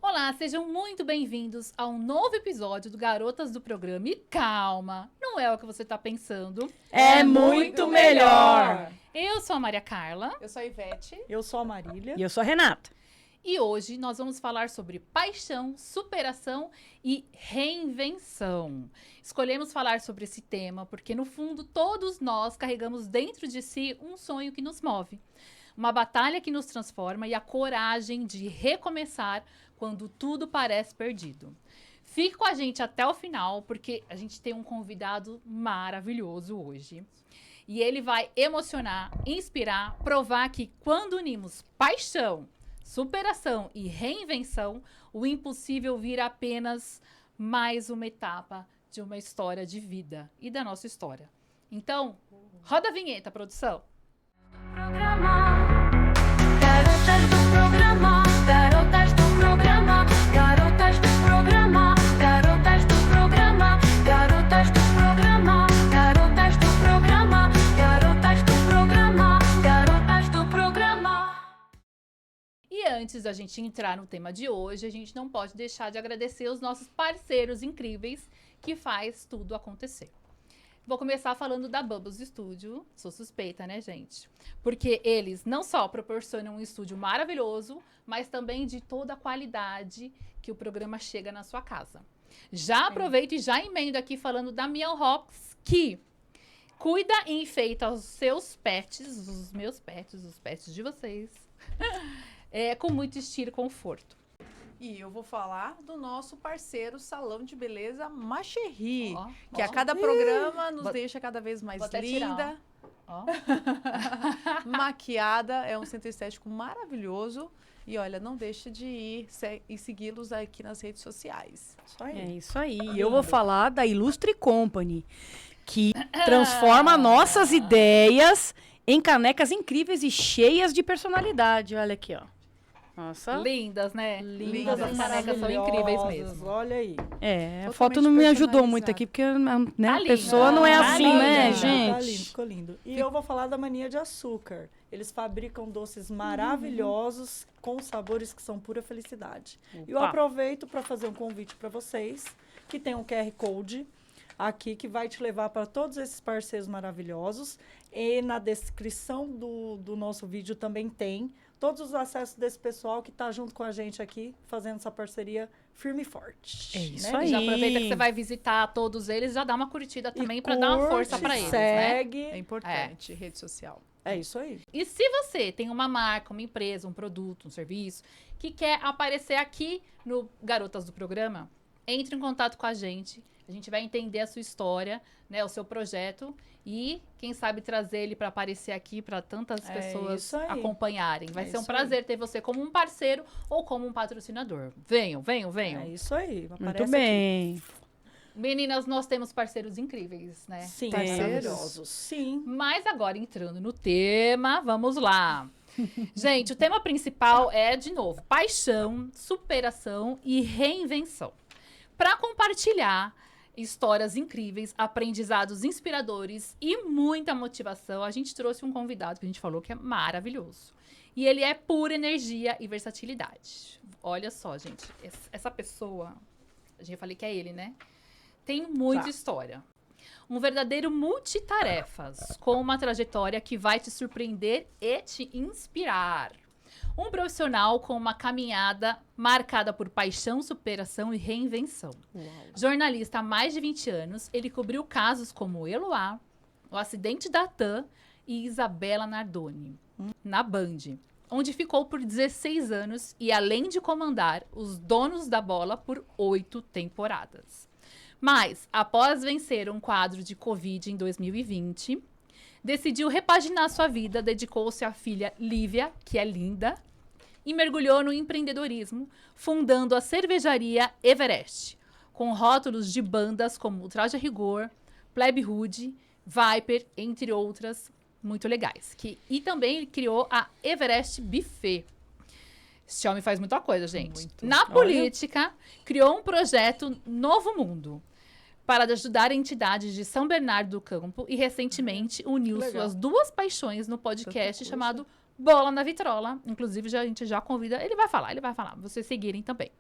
Olá, sejam muito bem-vindos a um novo episódio do Garotas do Programa. E calma, não é o que você está pensando. É muito melhor! Eu sou a Maria Carla. Eu sou a Ivete. Eu sou a Marília. E eu sou a Renata. E hoje nós vamos falar sobre paixão, superação e reinvenção. Escolhemos falar sobre esse tema porque, no fundo, todos nós carregamos dentro de si um sonho que nos move. Uma batalha que nos transforma e a coragem de recomeçar quando tudo parece perdido. Fique com a gente até o final, porque a gente tem um convidado maravilhoso hoje. E ele vai emocionar, inspirar, provar que quando unimos paixão, superação e reinvenção, o impossível vira apenas mais uma etapa de uma história de vida e da nossa história. Então, roda a vinheta, produção. Garotas do programa, garotas do programa, garotas do programa, garotas do programa, garotas do programa, garotas do programa, garotas do programa, garotas do programa. E antes da gente entrar no tema de hoje, a gente não pode deixar de agradecer os nossos parceiros incríveis que faz tudo acontecer. Vou começar falando da Bubbles Studio. Sou suspeita, né, gente? Porque eles não só proporcionam um estúdio maravilhoso, mas também de toda a qualidade que o programa chega na sua casa. Já aproveito e já emendo aqui falando da Miel Rocks, que cuida e enfeita os seus pets, os meus pets, os pets de vocês, com muito estilo e conforto. E eu vou falar do nosso parceiro Salão de Beleza Macherry, Ó, que ó. a cada programa nos Vou- deixa cada vez mais vou até tirar, linda, Ó. maquiada. É um centro estético maravilhoso. E olha, não deixe de ir e segui-los aqui nas redes sociais. Isso aí. É isso aí. E eu vou falar da Ilustre Company, que transforma nossas ideias em canecas incríveis e cheias de personalidade. Olha aqui, ó. Nossa. Lindas, né? Lindas, As canecas são incríveis mesmo. Olha aí. É, a Totalmente foto não me ajudou personalizado. muito aqui, porque né, Tá a lindo. pessoa não é Tá assim, lindo. né, Tá gente? Tá lindo, ficou lindo. E eu vou falar da Mania de Açúcar. Eles fabricam doces maravilhosos com sabores que são pura felicidade. E eu Opa. aproveito para fazer um convite para vocês, que tem um QR Code aqui que vai te levar para todos esses parceiros maravilhosos. E na descrição do nosso vídeo também tem todos os acessos desse pessoal que está junto com a gente aqui, fazendo essa parceria firme e forte. É isso né? aí. Já aproveita que você vai visitar todos eles, já dá uma curtida também para dar uma curte, força para eles, né? segue. É importante, rede social. É isso aí. E se você tem uma marca, uma empresa, um produto, um serviço que quer aparecer aqui no Garotas do Programa, entre em contato com a gente. A gente vai entender a sua história, né, o seu projeto e, quem sabe, trazer ele para aparecer aqui para tantas É pessoas isso aí. acompanharem. Vai É ser um isso aí. prazer ter você como um parceiro ou como um patrocinador. Venham, venham, venham. É isso aí. Muito Aparece bem. Meninas, nós temos parceiros incríveis, né? Aqui. Sim, Parceiros. maravilhosos. Sim. Mas agora, entrando no tema, vamos lá. Gente, o tema principal é, de novo, paixão, superação e reinvenção. Para compartilhar histórias incríveis, aprendizados inspiradores e muita motivação, a gente trouxe um convidado que a gente falou que é maravilhoso. E ele é pura energia e versatilidade. Olha só, gente, essa pessoa, eu falei que é ele, né? Tem muita Tá. história. Um verdadeiro multitarefas, com uma trajetória que vai te surpreender e te inspirar. Um profissional com uma caminhada marcada por paixão, superação e reinvenção. Jornalista há mais de 20 anos, ele cobriu casos como Eloá, o acidente da TAM e Isabela Nardoni, na Band, onde ficou por 16 anos e, além de comandar os donos da bola por 8 temporadas. Mas, após vencer um quadro de Covid em 2020, decidiu repaginar sua vida, dedicou-se à filha Lívia, que é linda, e mergulhou no empreendedorismo, fundando a cervejaria Everest, com rótulos de bandas como Traje a Rigor, Plebe Hood, Viper, entre outras, muito legais. E também ele criou a Everest Buffet. Esse homem faz muita coisa, gente. Muito. Na política, criou um projeto Novo Mundo para ajudar entidades de São Bernardo do Campo e, recentemente, uniu Legal. suas duas paixões no podcast coisa. chamado Bola na Vitrola. Inclusive, a gente já convida... Ele vai falar, vocês seguirem também.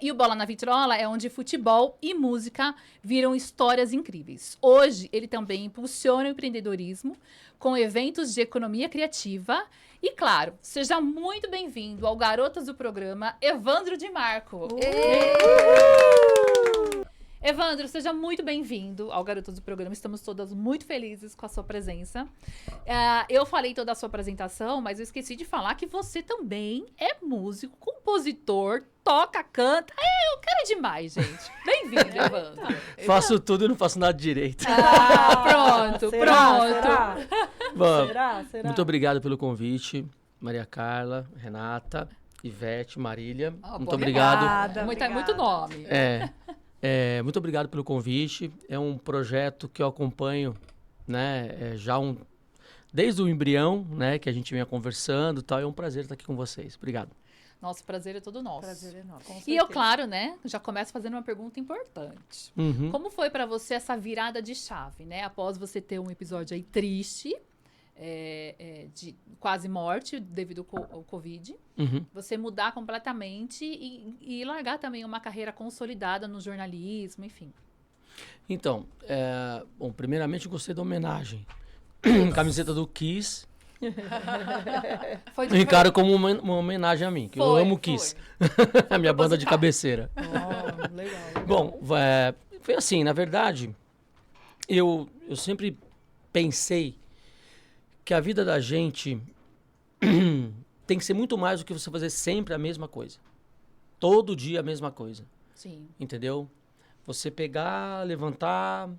E o Bola na Vitrola é onde futebol e música viram histórias incríveis. Hoje, ele também impulsiona o empreendedorismo com eventos de economia criativa. E, claro, seja muito bem-vindo ao Garotas do Programa, Evandro Di Marco. Evandro, seja muito bem-vindo ao Garotas do Programa. Estamos todas muito felizes com a sua presença. Eu falei toda a sua apresentação, mas eu esqueci de falar que você também é músico, compositor, toca, canta. O cara é demais, gente. Bem-vindo, Evandro. Faço tudo e não faço nada direito. Pronto, pronto. Bom, Será? muito obrigado pelo convite, Maria Carla, Renata, Ivete, Marília. Muito boa obrigado. Muito nome. Muito obrigado pelo convite. É um projeto que eu acompanho, né, desde o embrião, né, que a gente vinha conversando e tal. É um prazer estar aqui com vocês. Obrigado. Nosso prazer é todo nosso. Prazer é nosso. E eu, claro, né, já começo fazendo uma pergunta importante. Uhum. Como foi pra você essa virada de chave, né? Após você ter um episódio aí triste, de quase morte devido ao Covid, Uhum. você mudar completamente e largar também uma carreira consolidada no jornalismo, enfim. Então, bom, primeiramente eu gostei da homenagem. Camiseta do Kiss. Foi Eu encaro como uma homenagem a mim, que eu amo Kiss. A minha banda de cabeceira. Legal. Bom, foi assim, na verdade, eu sempre pensei que a vida da gente tem que ser muito mais do que você fazer sempre a mesma coisa. Todo dia a mesma coisa, Sim. entendeu? Você pegar, levantar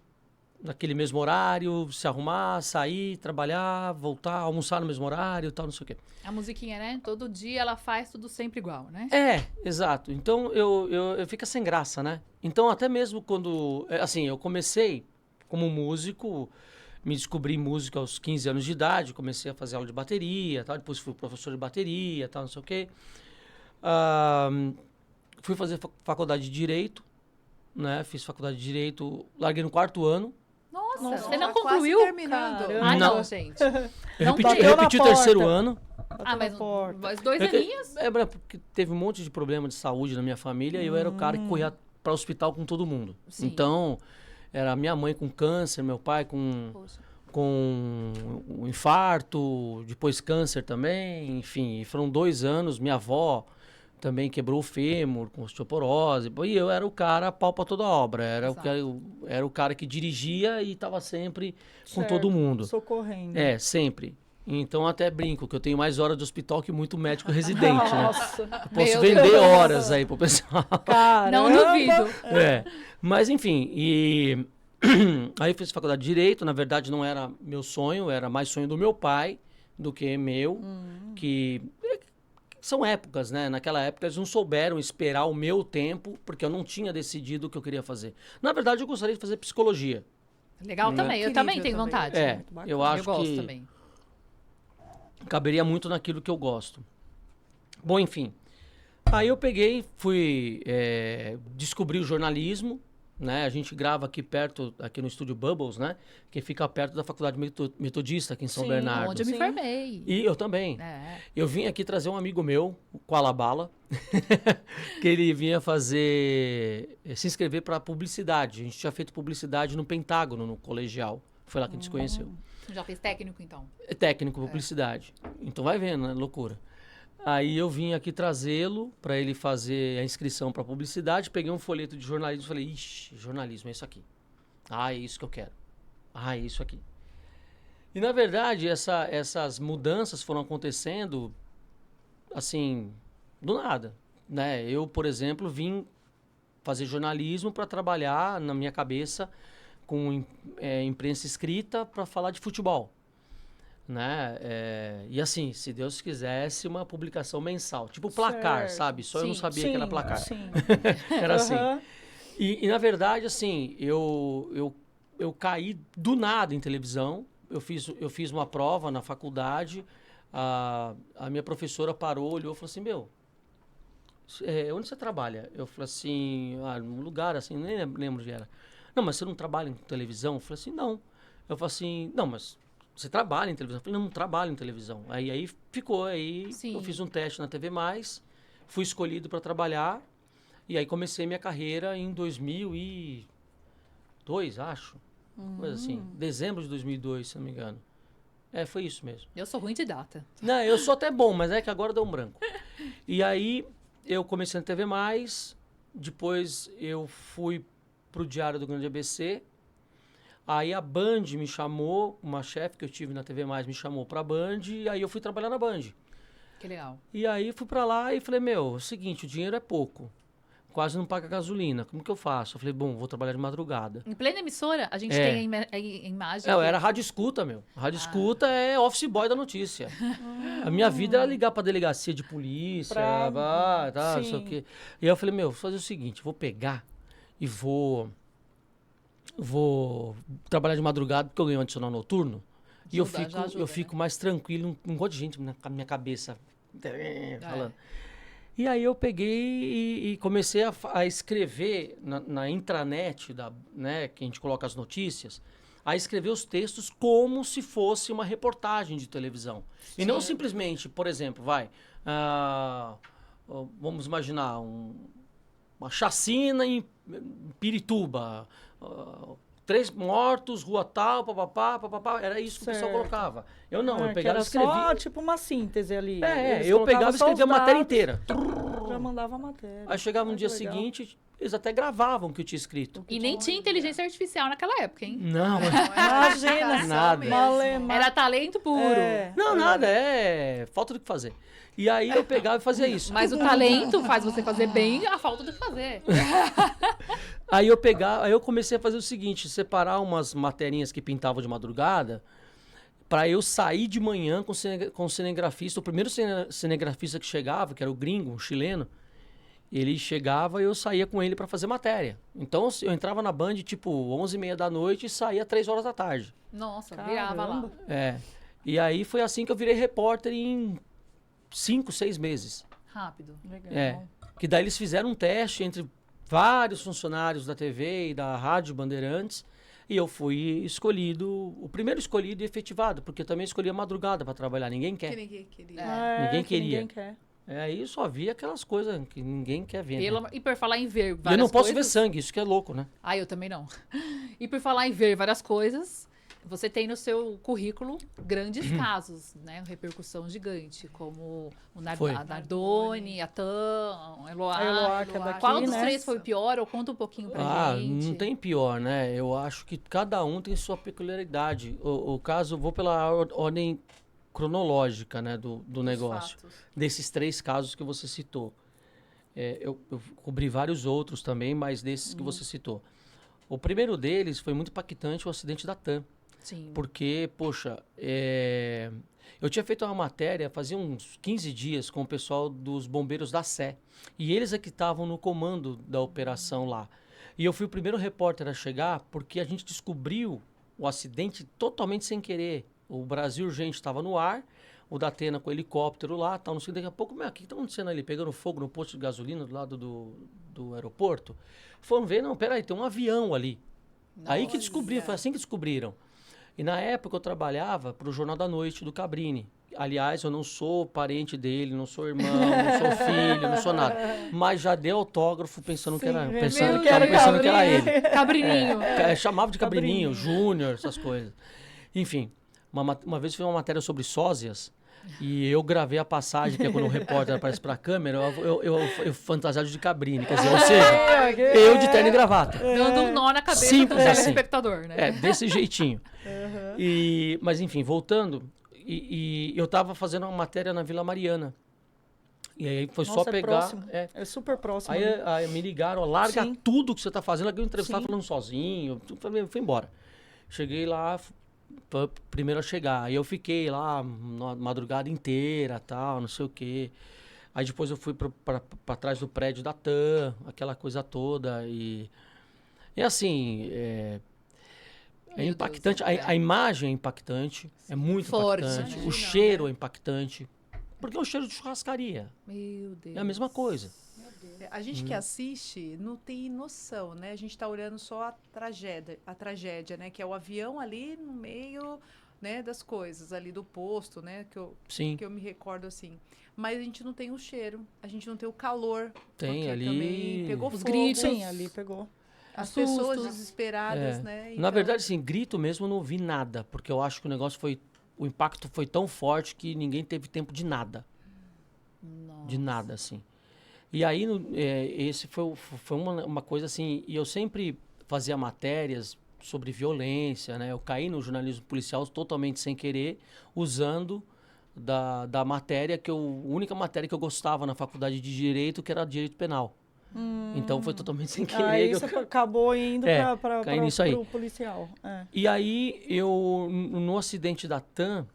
naquele mesmo horário, se arrumar, sair, trabalhar, voltar, almoçar no mesmo horário, tal, não sei o quê. A musiquinha, né? Todo dia ela faz tudo sempre igual, né? Exato. Então, eu fico sem graça, né? Então, até mesmo quando... Assim, eu comecei como músico, me descobri músico aos 15 anos de idade, comecei a fazer aula de bateria, tal, depois fui professor de bateria, tal, não sei o quê. Fui fazer faculdade de Direito, né? Fiz faculdade de Direito, larguei no 4º ano. Nossa, você Já não quase concluiu? terminando. Caramba. Não, Não. gente. Eu Não repeti, tem. eu repeti o Bateu na 3º porta. ano. Mas porta. os 2 aninhos? Porque teve um monte de problema de saúde na minha família e eu era o cara que corria para o hospital com todo mundo. Sim. Então, era minha mãe com câncer, meu pai Poxa. com um infarto, depois câncer também, enfim. E foram 2 anos, minha avó também quebrou o fêmur com osteoporose. E eu era o cara pau pra toda obra. Era o cara que dirigia e estava sempre com Certo. todo mundo. Socorrendo. Sempre. Então até brinco que eu tenho mais horas de hospital que muito médico residente, né? Nossa. Posso Meu vender Deus. horas aí pro pessoal. Caramba. Não duvido. Mas enfim, aí eu fiz faculdade de Direito, na verdade não era meu sonho, era mais sonho do meu pai do que meu, que são épocas, né? Naquela época eles não souberam esperar o meu tempo, porque eu não tinha decidido o que eu queria fazer. Na verdade eu gostaria de fazer psicologia. Legal também. Eu Incrível também tenho também. vontade. bacana. Eu acho Eu gosto que também. caberia muito naquilo que eu gosto. Bom, enfim. Aí eu peguei, descobri o jornalismo, né? A gente grava aqui perto, aqui no estúdio Bubbles, né? Que fica perto da Faculdade Metodista, aqui em São Sim, Bernardo. Onde eu me Sim. formei. E eu também. É. Eu vim aqui trazer um amigo meu, o Koalabala, que ele vinha se inscrever para publicidade. A gente tinha feito publicidade no Pentágono, no colegial. Foi lá que a gente se conheceu. Já fez técnico, então? É técnico, publicidade. Então vai vendo, né? Loucura. Aí eu vim aqui trazê-lo para ele fazer a inscrição para publicidade. Peguei um folheto de jornalismo e falei, ixi, jornalismo é isso aqui. É isso que eu quero. É isso aqui. E na verdade, essas mudanças foram acontecendo assim, do nada, né? Eu, por exemplo, vim fazer jornalismo para trabalhar na minha cabeça com imprensa escrita para falar de futebol, né? E assim, se Deus quisesse, uma publicação mensal, tipo placar, Certo. sabe? Só eu não Sim. sabia que era placar. Sim. Era assim. Aham. E na verdade, assim, eu caí do nada em televisão. Eu fiz uma prova na faculdade. A minha professora parou, olhou e falou assim, onde você trabalha? Eu falei assim, num lugar assim, nem lembro onde era. Não, mas você não trabalha em televisão? Eu falei assim, não. Eu falei assim, não, mas você trabalha em televisão? Eu falei, não trabalho em televisão. Aí ficou, Sim. eu fiz um teste na TV+, fui escolhido para trabalhar. E aí comecei minha carreira em 2002, acho. Coisa assim. Dezembro de 2002, se não me engano. Foi isso mesmo. Eu sou ruim de data. Não, eu sou até bom, mas é que agora deu um branco. E aí eu comecei na TV+, depois eu fui pro Diário do Grande ABC. Aí a Band me chamou, uma chefe que eu tive na TV+, me chamou pra Band, e aí eu fui trabalhar na Band. Que legal. E aí fui pra lá e falei, meu, é o seguinte, o dinheiro é pouco. Quase não paga gasolina. Como que eu faço? Eu falei, bom, vou trabalhar de madrugada. Em plena emissora, a gente tem a imagem. Eu que- era rádio escuta, meu. Rádio escuta é office boy da notícia. A minha vida era ligar pra delegacia de polícia, não sei o Sim. quê. E aí eu falei, meu, vou fazer o seguinte, vou pegar e vou trabalhar de madrugada porque eu ganho um adicional noturno. E eu Ajuda, já ajuda, fico mais tranquilo, um monte de gente na minha cabeça falando. E aí eu peguei e comecei a escrever na intranet, né, que a gente coloca as notícias, a escrever os textos como se fosse uma reportagem de televisão. E não simplesmente, por exemplo, vamos imaginar uma chacina em Pirituba, 3 mortos, rua tal, papapá, era isso que o pessoal Certo. colocava. Eu não, eu que pegava e era escrevia. só tipo uma síntese ali. Eles Eu colocavam pegava e só escrevia a os matéria dados, inteira. Já mandava a matéria. Aí chegava no Ai, dia que legal. seguinte, eles até gravavam o que eu tinha escrito. E nem tinha inteligência artificial naquela época, hein? Não, Imagina, Nada. Malemar. Era talento puro. não, nada, é falta do que fazer. E aí eu pegava e fazia isso. Mas o talento faz você fazer bem a falta do que fazer. Aí eu comecei a fazer o seguinte, separar umas materinhas que pintavam de madrugada, para eu sair de manhã com o cinegrafista. O primeiro cinegrafista que chegava, que era o gringo, um chileno, ele chegava e eu saía com ele para fazer matéria. Então eu entrava na Band tipo 11h30 da noite e saía 3 horas da tarde. Nossa, virava lá. E aí foi assim que eu virei repórter em 5, 6 meses. Rápido. Legal. Que daí eles fizeram um teste entre vários funcionários da TV e da Rádio Bandeirantes e eu fui escolhido, o primeiro escolhido e efetivado, porque eu também escolhi a madrugada para trabalhar, ninguém Que quer. ninguém queria. Ninguém que queria. Ninguém quer. Aí só via aquelas coisas que ninguém quer ver. Pelo Né? amor- E por falar em ver E eu várias não posso ver coisas... sangue, isso que é louco, né? Ah, eu também não. E por falar em ver várias coisas, você tem no seu currículo grandes casos, né? Repercussão gigante, como Foi. a Nardone, a Tam, a Eloá. A Eloá, que é daqui, Qual dos né? 3 foi o pior? Ou conta um pouquinho pra gente. Não tem pior, né? Eu acho que cada um tem sua peculiaridade. O caso, eu vou pela ordem cronológica, né, do negócio. Fatos. Desses 3 casos que você citou. Eu cobri vários outros também, mas desses que você citou. O primeiro deles foi muito impactante, o acidente da TAM. Sim. Porque, poxa, eu tinha feito uma matéria fazia uns 15 dias com o pessoal dos bombeiros da Sé. E eles é que estavam no comando da operação lá. E eu fui o primeiro repórter a chegar porque a gente descobriu o acidente totalmente sem querer. O Brasil Urgente estava no ar, o Datena com o helicóptero lá, tal, não sei, daqui a pouco, o que está acontecendo ali? Pegando fogo no posto de gasolina do lado do aeroporto. Foram ver, não, peraí, tem um avião ali. Aí que descobriram, foi assim que descobriram. E na época eu trabalhava para o Jornal da Noite do Cabrini. Aliás, eu não sou parente dele, não sou irmão, não sou filho, não sou nada. Mas já dei autógrafo pensando que era, pensando que era ele. Cabrininho. Chamava de Cabrininho, Júnior, essas coisas. Enfim, uma vez eu fiz uma matéria sobre sósias e eu gravei a passagem, que é quando o repórter aparece para a câmera, eu fantasiado de Cabrini, quer dizer, ou seja, eu de terno e gravata. Dando um nó na cabeça Simples do assim. telespectador, né? Desse jeitinho. Mas enfim, voltando, e eu tava fazendo uma matéria na Vila Mariana. E aí foi Nossa, só é pegar. próximo. É super próximo. Aí, ali. aí me ligaram, ó, larga Sim. tudo que você tá fazendo. Aqui eu entrevistava Sim. falando sozinho. Fui embora. Cheguei lá, foi o primeiro a chegar. Aí eu fiquei lá na madrugada inteira, tal, não sei o quê. Aí depois eu fui pra trás do prédio da TAM, aquela coisa toda. E assim, é Meu impactante. Deus, A imagem é impactante, é muito Forte, impactante. né? O cheiro é impactante. Porque é o cheiro de churrascaria. Meu Deus. É a mesma coisa. A gente que assiste não tem noção, né? A gente tá olhando só a tragédia, né? Que é o avião ali no meio né, das coisas ali do posto, né, Sim, que eu me recordo assim. Mas a gente não tem o cheiro, a gente não tem o calor. tem porque ali. também pegou Os fogo. gritos. Sim, ali pegou. As Os pessoas sustos. desesperadas, É. né? Na então- verdade, assim, grito mesmo eu não ouvi nada, porque eu acho que o negócio foi. O impacto foi tão forte que ninguém teve tempo de nada. De nada, assim. E aí, esse foi uma coisa assim. E eu sempre fazia matérias sobre violência, né? Eu caí no jornalismo policial totalmente sem querer, usando da matéria a única matéria que eu gostava na faculdade de Direito, que era Direito Penal. Então foi totalmente sem querer. Aí que eu você acabou indo É, para caí nisso aí. o policial. É. E aí, no acidente da TAM,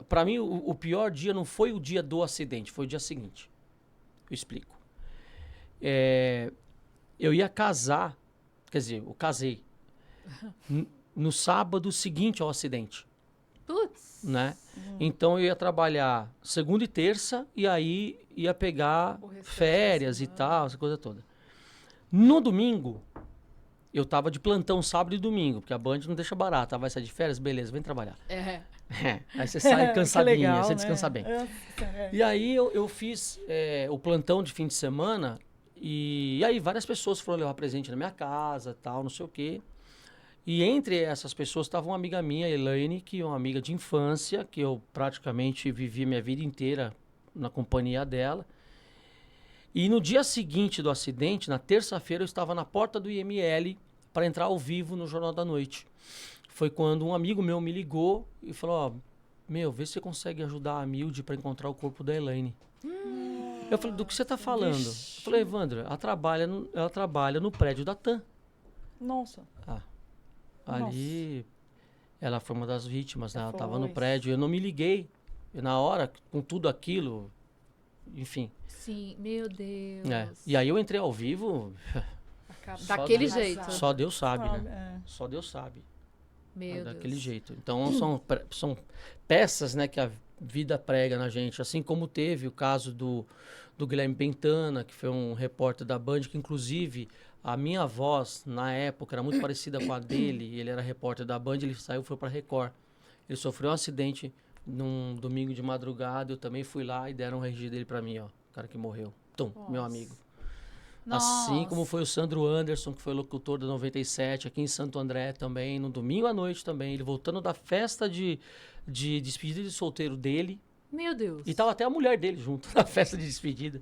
para mim, o pior dia não foi o dia do acidente, foi o dia seguinte. Eu explico. Eu ia casar, quer dizer, eu casei no sábado seguinte ao acidente, Putz. né? Então eu ia trabalhar segunda e terça e aí ia pegar O restante da férias e semana. tal, essa coisa toda. No domingo, eu tava de plantão sábado e domingo, porque a Band não deixa barato. Vai sair de férias? Beleza, vem trabalhar. Aí você sai Que cansadinho, legal, você né? descansa bem. É. E aí eu fiz o plantão de fim de semana e aí várias pessoas foram levar presente na minha casa, tal, não sei o quê. E entre essas pessoas estava uma amiga minha, Elaine, que é uma amiga de infância, que eu praticamente vivi minha vida inteira na companhia dela. E no dia seguinte do acidente, na terça-feira, eu estava na porta do IML para entrar ao vivo no Jornal da Noite. Foi quando um amigo meu me ligou e falou, ó, vê se você consegue ajudar a Milde para encontrar o corpo da Elaine. Eu falei, do que você está falando? Eu falei, Evandro, ela trabalha no prédio da TAM. Nossa. Ali, ela foi uma das vítimas, né? Ela estava no Foi. prédio. Eu não me liguei. E na hora, com tudo aquilo, enfim. Sim, meu Deus. E aí eu entrei ao vivo, Só Daquele Deus- jeito. só Deus sabe, Sabe, né? Só Deus sabe. Meu Daquele Deus. jeito. Então são peças, né, que a vida prega na gente. Assim como teve o caso do Guilherme Pentana, que foi um repórter da Band, que inclusive a minha voz, na época, era muito parecida com a dele. Ele era repórter da Band, ele saiu e foi para Record. Ele sofreu um acidente num domingo de madrugada, eu também fui lá e deram o RG dele para mim, ó. O cara que morreu. Tom, meu amigo. Assim como foi o Sandro Anderson, que foi locutor da 97, aqui em Santo André também, no domingo à noite também, ele voltando da festa de despedida de solteiro dele, Meu Deus. e tava até a mulher dele junto na festa de despedida.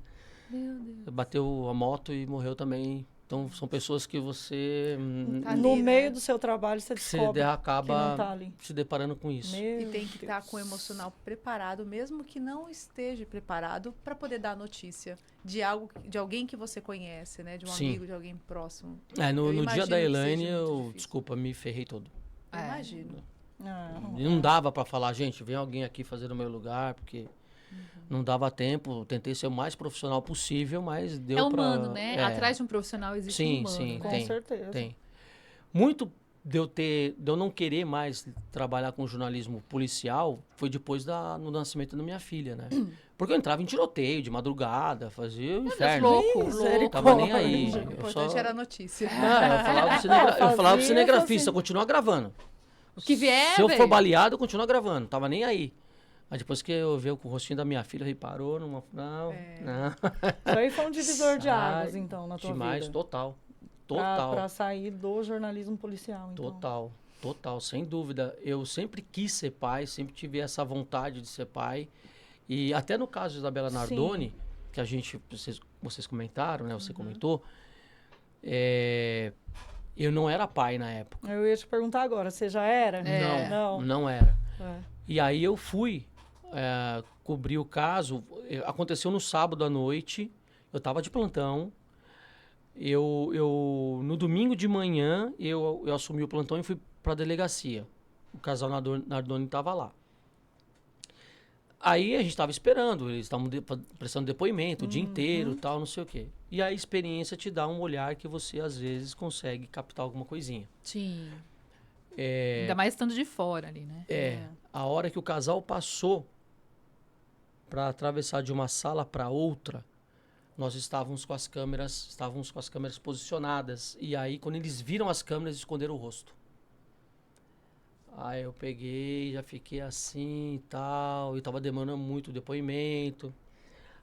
Meu Deus. Bateu a moto e morreu também. Então são pessoas que você, Tá ali, No né? meio do seu trabalho, você você descobre que não acaba tá ali. se deparando com isso. Meu E tem que estar Deus. com o emocional preparado, mesmo que não esteja preparado, para poder dar notícia de algo, de alguém que você conhece, né? De um Sim. amigo, de alguém próximo. No Eu dia imagino da que Elaine, seja muito eu, difícil. desculpa, me ferrei todo. Eu É. imagino. E não dava pra falar, gente, vem alguém aqui fazer no meu lugar, porque não dava tempo. Tentei ser o mais profissional possível, mas deu É pra... humano, né? Atrás de um profissional existe um Sim, humano. sim, né? Com tem, certeza. tem. Muito de eu não querer mais trabalhar com jornalismo policial foi depois no nascimento da minha filha, né? Porque eu entrava em tiroteio de madrugada, fazia o inferno. louco, Misericórdia. Tava nem aí. O Eu importante só... era a notícia. eu falava pro cinegrafista, eu continuava gravando. O que vier, Se eu for velho. baleado, eu continuo gravando. Tava nem aí. Mas depois que eu vi o rostinho da minha filha, reparou, não. Não. Isso aí foi um divisor de águas, Sai então, na tua Demais, vida. total. Pra Total. sair do jornalismo policial, então. Total, sem dúvida. Eu sempre quis ser pai, sempre tive essa vontade de ser pai. E até no caso de Isabela Nardoni, que vocês comentaram, né? Você comentou. Eu não era pai na época. Eu ia te perguntar agora, você já era? Não era. É. E aí eu fui cobrir o caso. Aconteceu no sábado à noite. Eu estava de plantão. No domingo de manhã, eu assumi o plantão e fui para a delegacia. O casal Nardoni estava lá. Aí a gente estava esperando, eles estavam prestando depoimento o dia inteiro, tal, não sei o quê. E a experiência te dá um olhar que você, às vezes, consegue captar alguma coisinha. Sim. Ainda mais estando de fora ali, né? A hora que o casal passou para atravessar de uma sala para outra, nós estávamos com as câmeras posicionadas. E aí, quando eles viram as câmeras, esconderam o rosto. Aí eu peguei, já fiquei assim e tal, e tava demandando muito depoimento.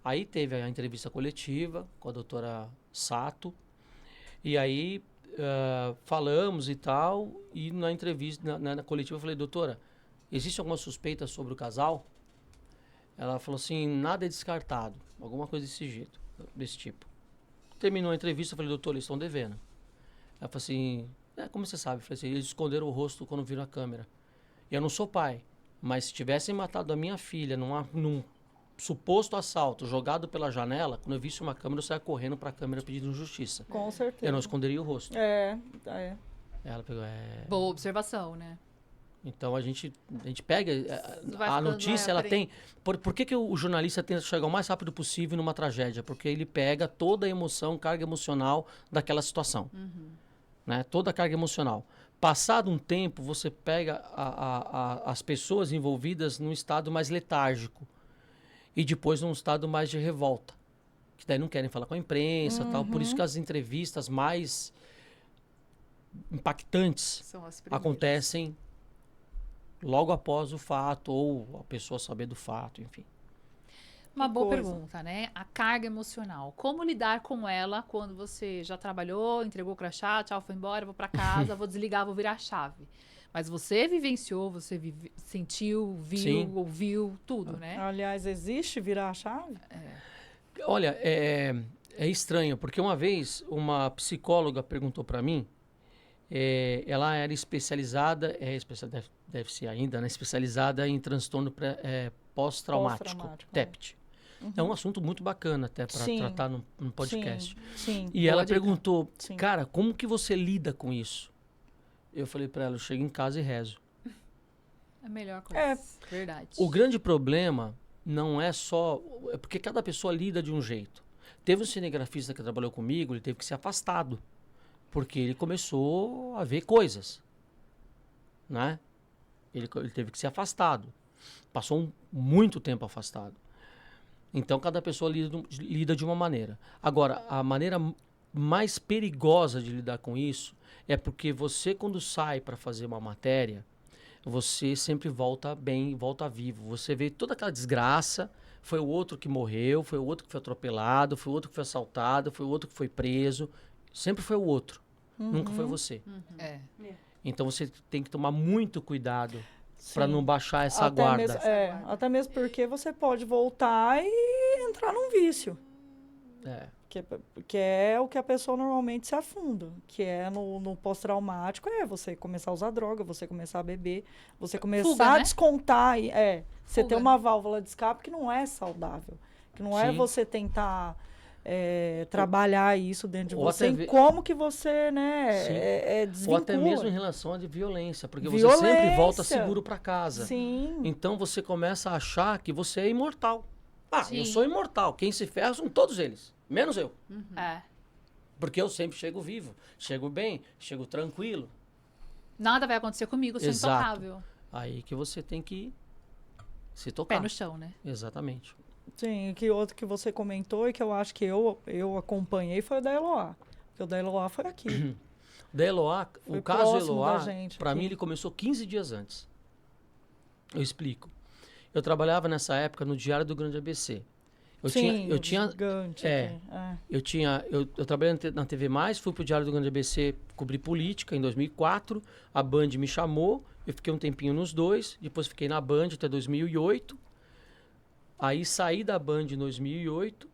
Aí teve a entrevista coletiva com a doutora Sato, e aí falamos e tal, e na entrevista, na coletiva eu falei, doutora, existe alguma suspeita sobre o casal? Ela falou assim, nada é descartado, alguma coisa desse tipo. Terminou a entrevista, eu falei, doutor, eles estão devendo. Ela falou assim, como você sabe? Eu falei assim, eles esconderam o rosto quando viram a câmera. Eu não sou pai, mas se tivessem matado a minha filha num suposto assalto jogado pela janela, quando eu visse uma câmera, eu saia correndo pra câmera pedindo justiça. Com certeza. Eu não esconderia o rosto. É. Ela pegou, Boa observação, né? Então a gente pega Vai a ficando, notícia, ela tem. Por que o jornalista tenta chegar o mais rápido possível numa tragédia? Porque ele pega toda a emoção, carga emocional daquela situação, né? Toda a carga emocional. Passado um tempo, você pega as pessoas envolvidas num estado mais letárgico e depois num estado mais de revolta, que daí não querem falar com a imprensa, tal. Por isso que as entrevistas mais impactantes São as primeiras. acontecem logo após o fato, ou a pessoa saber do fato, enfim. Uma Que boa coisa. pergunta, né? A carga emocional. Como lidar com ela quando você já trabalhou, entregou o crachá, tchau, foi embora, vou pra casa, vou desligar, vou virar a chave. Mas você vivenciou, você sentiu, viu, Sim. ouviu, tudo, né? Aliás, existe virar a chave? Olha, é estranho, porque uma vez uma psicóloga perguntou para mim, ela era especializada, deve ser ainda, né? Especializada em transtorno pós-traumático, Pós-traumático, TEPT. É um assunto muito bacana até para Sim. tratar num podcast. Sim. E Boa ela dica. perguntou, Sim. cara, como que você lida com isso? Eu falei para ela, eu chego em casa e rezo. É a melhor coisa. É. Verdade. O grande problema não é só... É porque cada pessoa lida de um jeito. Teve um cinegrafista que trabalhou comigo, ele teve que ser afastado. Porque ele começou a ver coisas. Né? Ele teve que ser afastado. Passou muito tempo afastado. Então, cada pessoa lida de uma maneira. Agora, a maneira mais perigosa de lidar com isso é porque você, quando sai para fazer uma matéria, você sempre volta bem, volta vivo. Você vê toda aquela desgraça, foi o outro que morreu, foi o outro que foi atropelado, foi o outro que foi assaltado, foi o outro que foi preso. Sempre foi o outro, nunca foi você. É. Então você tem que tomar muito cuidado para Sim. não baixar essa Até guarda. mesmo, até mesmo porque você pode voltar e entrar num vício. É. Que é o que a pessoa normalmente se afunda. Que é no pós-traumático, você começar a usar droga, você começar a beber, você começar Fuga, a né? descontar. Você Fuga. ter uma válvula de escape que não é saudável. Que não é Sim. você tentar trabalhar isso dentro de Ou você. até Em como que você, né, Sim. desvincula. Ou até mesmo em relação à de violência, porque você sempre volta seguro para casa. Sim. Então você começa a achar que você é imortal. Sim. Eu sou imortal. Quem se ferra são todos eles, menos eu. É. Porque eu sempre chego vivo, chego bem, chego tranquilo. Nada vai acontecer comigo, eu sou Exato. intocável. Aí que você tem que se tocar. Pé no chão, né? Exatamente. Sim, que outro que você comentou e que eu acho que eu acompanhei foi o da Eloá. Porque o da Eloá foi aqui. Da Eloá, Foi o caso próximo da Eloá, gente para aqui. mim ele começou 15 dias antes. Eu explico. Eu trabalhava nessa época no Diário do Grande ABC. Eu tinha gigante é. aqui. Eu trabalhei na TV Mais, fui pro Diário do Grande ABC cobrir política em 2004. A Band me chamou, eu fiquei um tempinho nos dois, depois fiquei na Band até 2008. Aí saí da Band em 2008,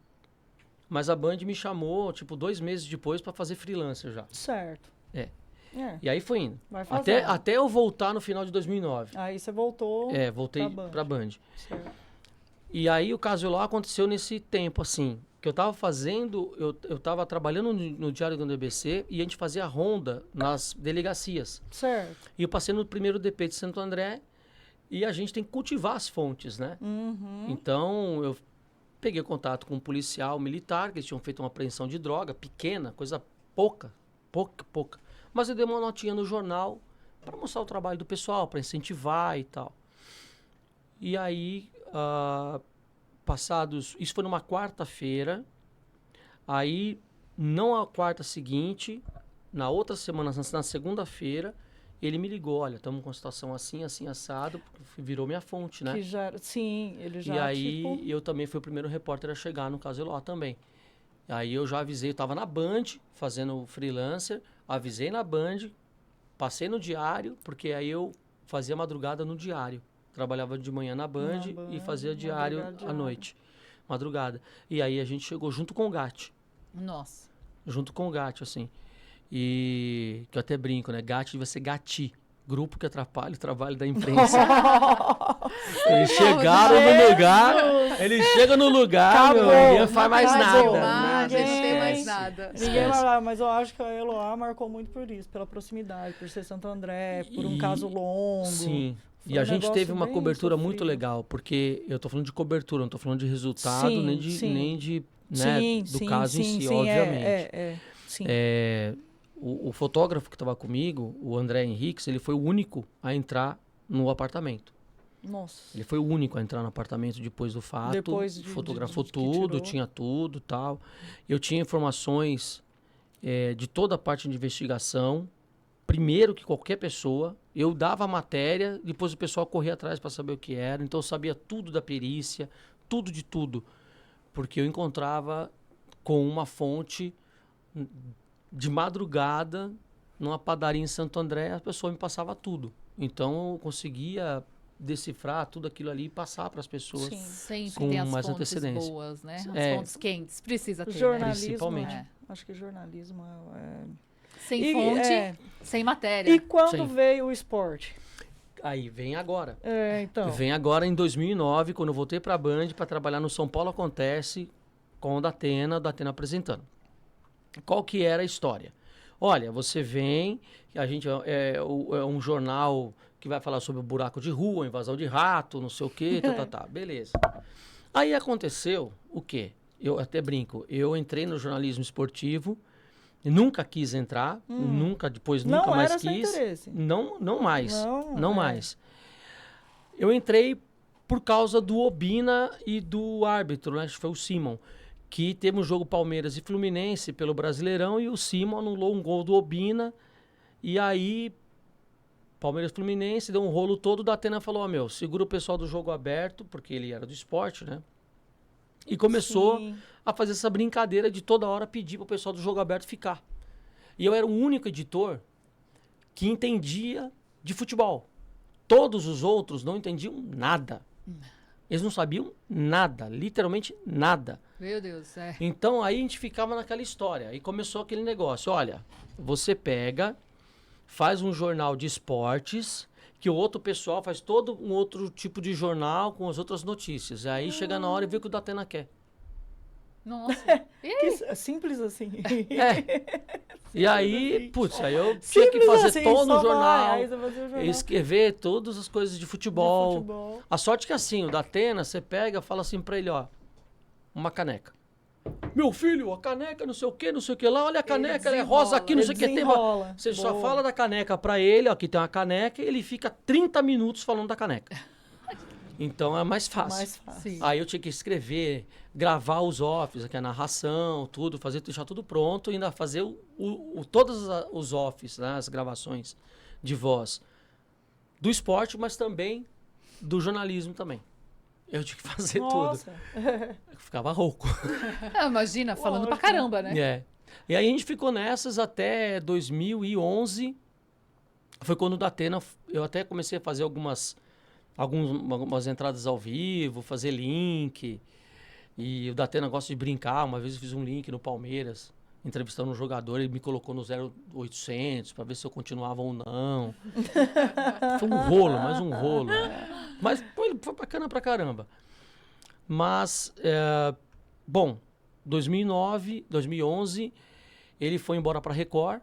mas a Band me chamou, tipo, 2 meses depois para fazer freelancer já. Certo. É. É, E aí foi indo. vai fazer. Até eu voltar no final de 2009. Aí você voltou. Voltei pra Band. pra Band. Certo. E aí o caso lá aconteceu nesse tempo, assim, que eu tava fazendo, eu tava trabalhando no Diário do ABC e a gente fazia ronda nas delegacias. Certo. E eu passei no primeiro DP de Santo André e a gente tem que cultivar as fontes, né? Uhum. Então eu peguei contato com um policial militar, que eles tinham feito uma apreensão de droga, pequena, coisa pouca. Mas eu dei uma notinha no jornal para mostrar o trabalho do pessoal, para incentivar e tal. E aí, isso foi numa quarta-feira, aí, não a quarta seguinte, na outra semana, na segunda-feira, ele me ligou, olha, estamos com uma situação assim, assim, assado, virou minha fonte, né? Que já, sim, ele já, E aí, tipo... eu também fui o primeiro repórter a chegar no caso Eloá também. Aí eu já avisei, eu tava na Band, fazendo freelancer, avisei na Band, passei no diário, porque aí eu fazia madrugada no diário. Trabalhava de manhã na Band e fazia diário madrugada, à noite, madrugada. E aí a gente chegou junto com o Gatti, Nossa. junto com o Gatti, assim. E que eu até brinco, né? Gatti devia ser Gati, grupo que atrapalha o trabalho da imprensa. Eles chegaram no lugar, ele chega no lugar, meu, Acabou, ninguém faz mais acabou. nada. Imagem, não tem mais Ninguém- nada. Ninguém vai lá, mas eu acho que a Eloá marcou muito por isso, pela proximidade, por ser Santo André, por um E- caso longo. Sim. Foi E a um gente negócio teve uma bem cobertura muito sofrido. legal, porque eu tô falando de cobertura, não tô falando de resultado, Sim, nem de, sim. nem de né, do caso em si, obviamente. Sim. O fotógrafo que estava comigo, o André Henriques, ele foi o único a entrar no apartamento. Nossa. Ele foi o único a entrar no apartamento depois do fato. Depois fotografou que tudo, tirou. tinha tudo tal. Eu tinha informações de toda a parte de investigação. Primeiro que qualquer pessoa. Eu dava a matéria, depois o pessoal corria atrás para saber o que era. Então eu sabia tudo da perícia, tudo de tudo. Porque eu encontrava com uma fonte de madrugada numa padaria em Santo André, a pessoa me passava tudo. Então eu conseguia decifrar tudo aquilo ali e passar para as pessoas. Sim. Sempre Com tem as mais fontes antecedência. boas, né? As É. fontes quentes. Precisa ter, né? Jornalismo, Principalmente. acho que jornalismo é... Sem E, fonte, é, sem matéria. e quando Sim. veio o esporte? Aí vem agora. Então, Vem agora em 2009, quando eu voltei para a Band para trabalhar no São Paulo Acontece com o Datena apresentando. Qual que era a história? Olha, você vem, a gente é um jornal que vai falar sobre o buraco de rua, invasão de rato, não sei o quê, tá, beleza. Aí aconteceu o quê? Eu até brinco, eu entrei no jornalismo esportivo, nunca quis entrar, nunca não mais era sem quis. interesse. Não mais. Não, Não é. mais. Eu entrei por causa do Obina e do árbitro, né? Acho que foi o Simon. Que teve um jogo Palmeiras e Fluminense pelo Brasileirão e o Simon anulou um gol do Obina. E aí, Palmeiras e Fluminense, deu um rolo todo. O Datena falou, segura o pessoal do jogo aberto, porque ele era do esporte, né? E começou Sim. a fazer essa brincadeira de toda hora pedir para o pessoal do jogo aberto ficar. E eu era o único editor que entendia de futebol. Todos os outros não entendiam nada. Eles não sabiam nada, literalmente nada. Meu Deus, é. Então aí a gente ficava naquela história. Aí começou aquele negócio. Olha, você pega, faz um jornal de esportes, que o outro pessoal faz todo um outro tipo de jornal com as outras notícias. Aí chega na hora e vê o que o Datena quer. Nossa. Simples assim. E aí, putz, aí eu tinha Simples que fazer assim, todo só o jornal, vai, aí você fazia o jornal escrever todas as coisas de futebol. de futebol. A sorte que assim, o Datena, você pega e fala assim pra ele, ó, uma caneca. Meu filho, a caneca, não sei o que lá, olha a caneca, ela é rosa aqui, não sei o que. Desenrola. Você só Boa. fala da caneca pra ele, ó, aqui tem uma caneca, e ele fica 30 minutos falando da caneca. Então é mais fácil. Mais fácil. Sim. Aí eu tinha que escrever, gravar os offs, aqui a narração, tudo, deixar tudo pronto, e ainda fazer todos os offs, né, as gravações de voz do esporte, mas também do jornalismo também. Eu tinha que fazer tudo. Nossa. Eu ficava rouco. Ah, imagina, falando pra Lógico. caramba, né? É. E aí a gente ficou nessas até 2011. Foi quando o Datena, eu até comecei a fazer algumas entradas ao vivo, fazer link. E o Datena gosta de brincar. Uma vez eu fiz um link no Palmeiras, entrevistando um jogador, ele me colocou no 0800 para ver se eu continuava ou não. Foi um rolo, mais um rolo. Mas foi bacana pra caramba. Mas, bom, 2011, ele foi embora pra Record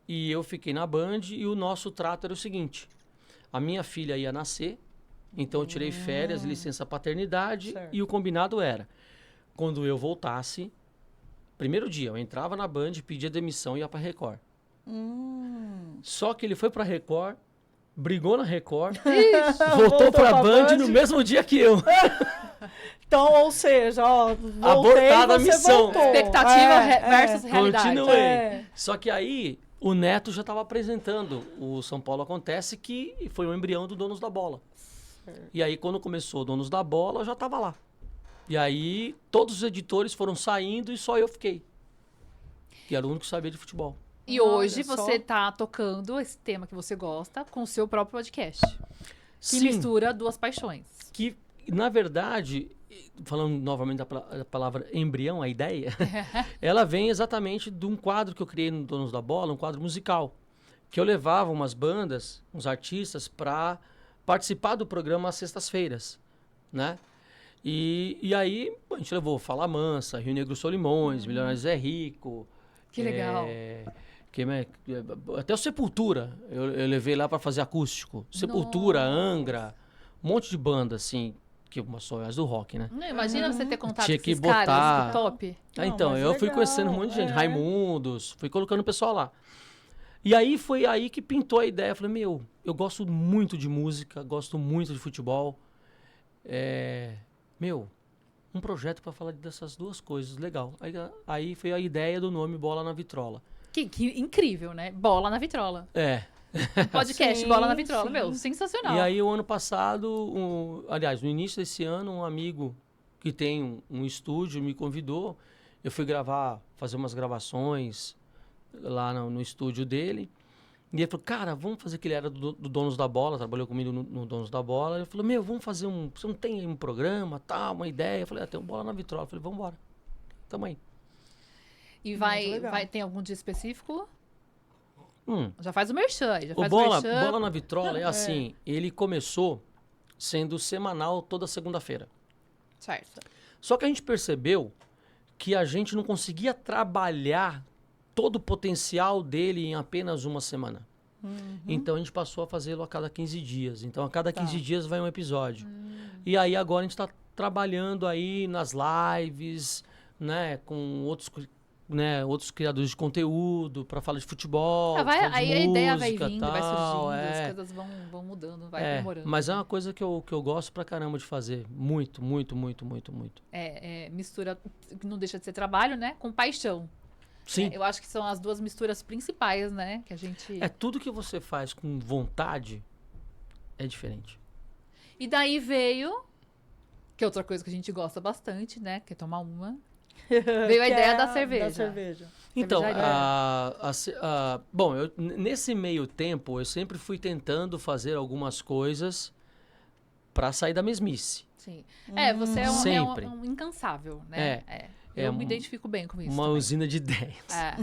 e eu fiquei na Band e o nosso trato era o seguinte. A minha filha ia nascer, então eu tirei férias, licença paternidade, Certo. e o combinado era, quando eu voltasse, primeiro dia, eu entrava na Band, pedia demissão e ia pra Record. Só que ele foi pra Record, brigou na Record, voltou pra Band no mesmo dia que eu. Então, ou seja, ó, voltei, Abortada a você missão. voltou. Expectativa versus realidade. Continuei. É. Só que aí, o Neto já estava apresentando o São Paulo Acontece, que foi o embrião do Donos da Bola. E aí, quando começou o Donos da Bola, eu já estava lá. E aí, todos os editores foram saindo e só eu fiquei. Que era o único que sabia de futebol. E Olha hoje só. você tá tocando esse tema que você gosta com o seu próprio podcast. Que Sim, mistura duas paixões. que, na verdade, falando novamente da palavra embrião, a ideia, ela vem exatamente de um quadro que eu criei no Donos da Bola, um quadro musical. Que eu levava umas bandas, uns artistas, para participar do programa às sextas-feiras, né? E aí, a gente levou Fala Mansa, Rio Negro Solimões, Milionários é Rico. Que legal. Até o Sepultura, eu levei lá para fazer acústico. Sepultura, Nossa. Angra, um monte de banda, assim, que são as do rock, né? Não, imagina você ter contato Tinha com que esses caras botar- do top. Ah, Não, então, mas eu fui legal, conhecendo um monte de gente, é. Raimundos, fui colocando o pessoal lá. E aí foi aí que pintou a ideia. Eu falei, meu, eu gosto muito de música, gosto muito de futebol. Meu, um projeto para falar dessas duas coisas, legal. Aí foi a ideia do nome Bola na Vitrola. Que incrível, né? Bola na vitrola. É. Podcast Sim, Bola na Vitrola. sim. Meu, sensacional. E aí o ano passado, aliás, no início desse ano, um amigo que tem um estúdio me convidou. Eu fui fazer umas gravações lá no estúdio dele. E ele falou, cara, vamos fazer que ele era do Donos da Bola, trabalhou comigo no Donos da Bola. Ele falou, meu, vamos fazer você não tem um programa, tal, uma ideia? Eu falei, tem um Bola na Vitrola. Eu falei, vamos embora. Tamo aí. E Muito legal. tem algum dia específico? Hum. Já faz o merchan, aí, já O faz Bola, o merchan. Bola na Vitrola é assim, ele começou sendo semanal toda segunda-feira. Certo. Só que a gente percebeu que a gente não conseguia trabalhar todo o potencial dele em apenas uma semana. Então a gente passou a fazê-lo a cada 15 dias. Então a cada 15 dias vai um episódio. E aí agora a gente está trabalhando aí nas lives, né, com outros criadores de conteúdo para falar de futebol, falar de Aí a ideia vai música, vindo, vai tal, surgindo, as coisas vão mudando, vai é, aprimorando. mas é uma coisa que eu gosto pra caramba de fazer. Muito, muito, muito, muito, muito. Mistura, não deixa de ser trabalho, né? Com paixão. Sim. Eu acho que são as duas misturas principais, né? Que a gente... Tudo que você faz com vontade é diferente. E daí veio, que é outra coisa que a gente gosta bastante, né? Que é tomar uma. Veio a Que ideia é da cerveja. Da cerveja. Então, Cervejaria. bom, nesse meio tempo, eu sempre fui tentando fazer algumas coisas pra sair da mesmice. Sim. Você é Sempre. um incansável, né? Eu me identifico bem com isso. Uma também. usina de ideias. É.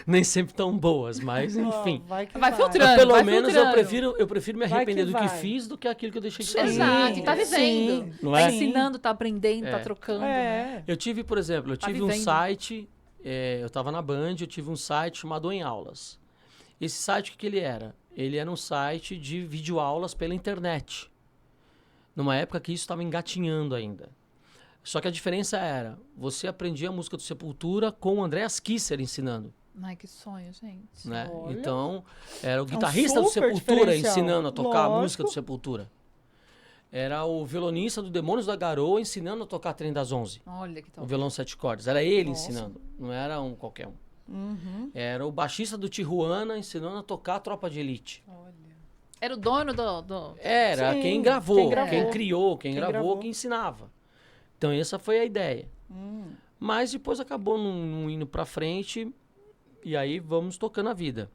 Nem sempre tão boas, mas enfim. Vai que Vai vai. filtrando. Pelo vai menos filtrando. eu prefiro me Vai arrepender que do que vai. fiz do que aquilo que eu deixei de fazer. Exato, e tá Sim, vivendo. não Tá é? ensinando, tá aprendendo, tá É. trocando. Né? É. Eu tive, por exemplo, Tá um vivendo. site, eu estava na Band, eu tive um site chamado Em Aulas. Esse site, o que ele era? Ele era um site de videoaulas pela internet. Numa época que isso estava engatinhando ainda. Só que a diferença era, você aprendia a música do Sepultura com o Andreas Kisser ensinando. Ai, que sonho, gente. Né? Olha. Então, era o guitarrista do super Sepultura diferencial. ensinando a tocar a Lógico. música do Sepultura. Era o violonista do Demônios da Garoa ensinando a tocar Trem das 11. Olha que O top. violão 7 cordas. Era ele Nossa. ensinando, não era qualquer um. Uhum. Era o baixista do Tijuana ensinando a tocar a Tropa de Elite. Olha. Era o dono do... Era Sim, quem gravou, quem gravou. quem criou, quem Quem gravou, gravou. quem ensinava. Então essa foi a ideia. Hum. Mas depois acabou não indo pra frente e aí vamos tocando a vida.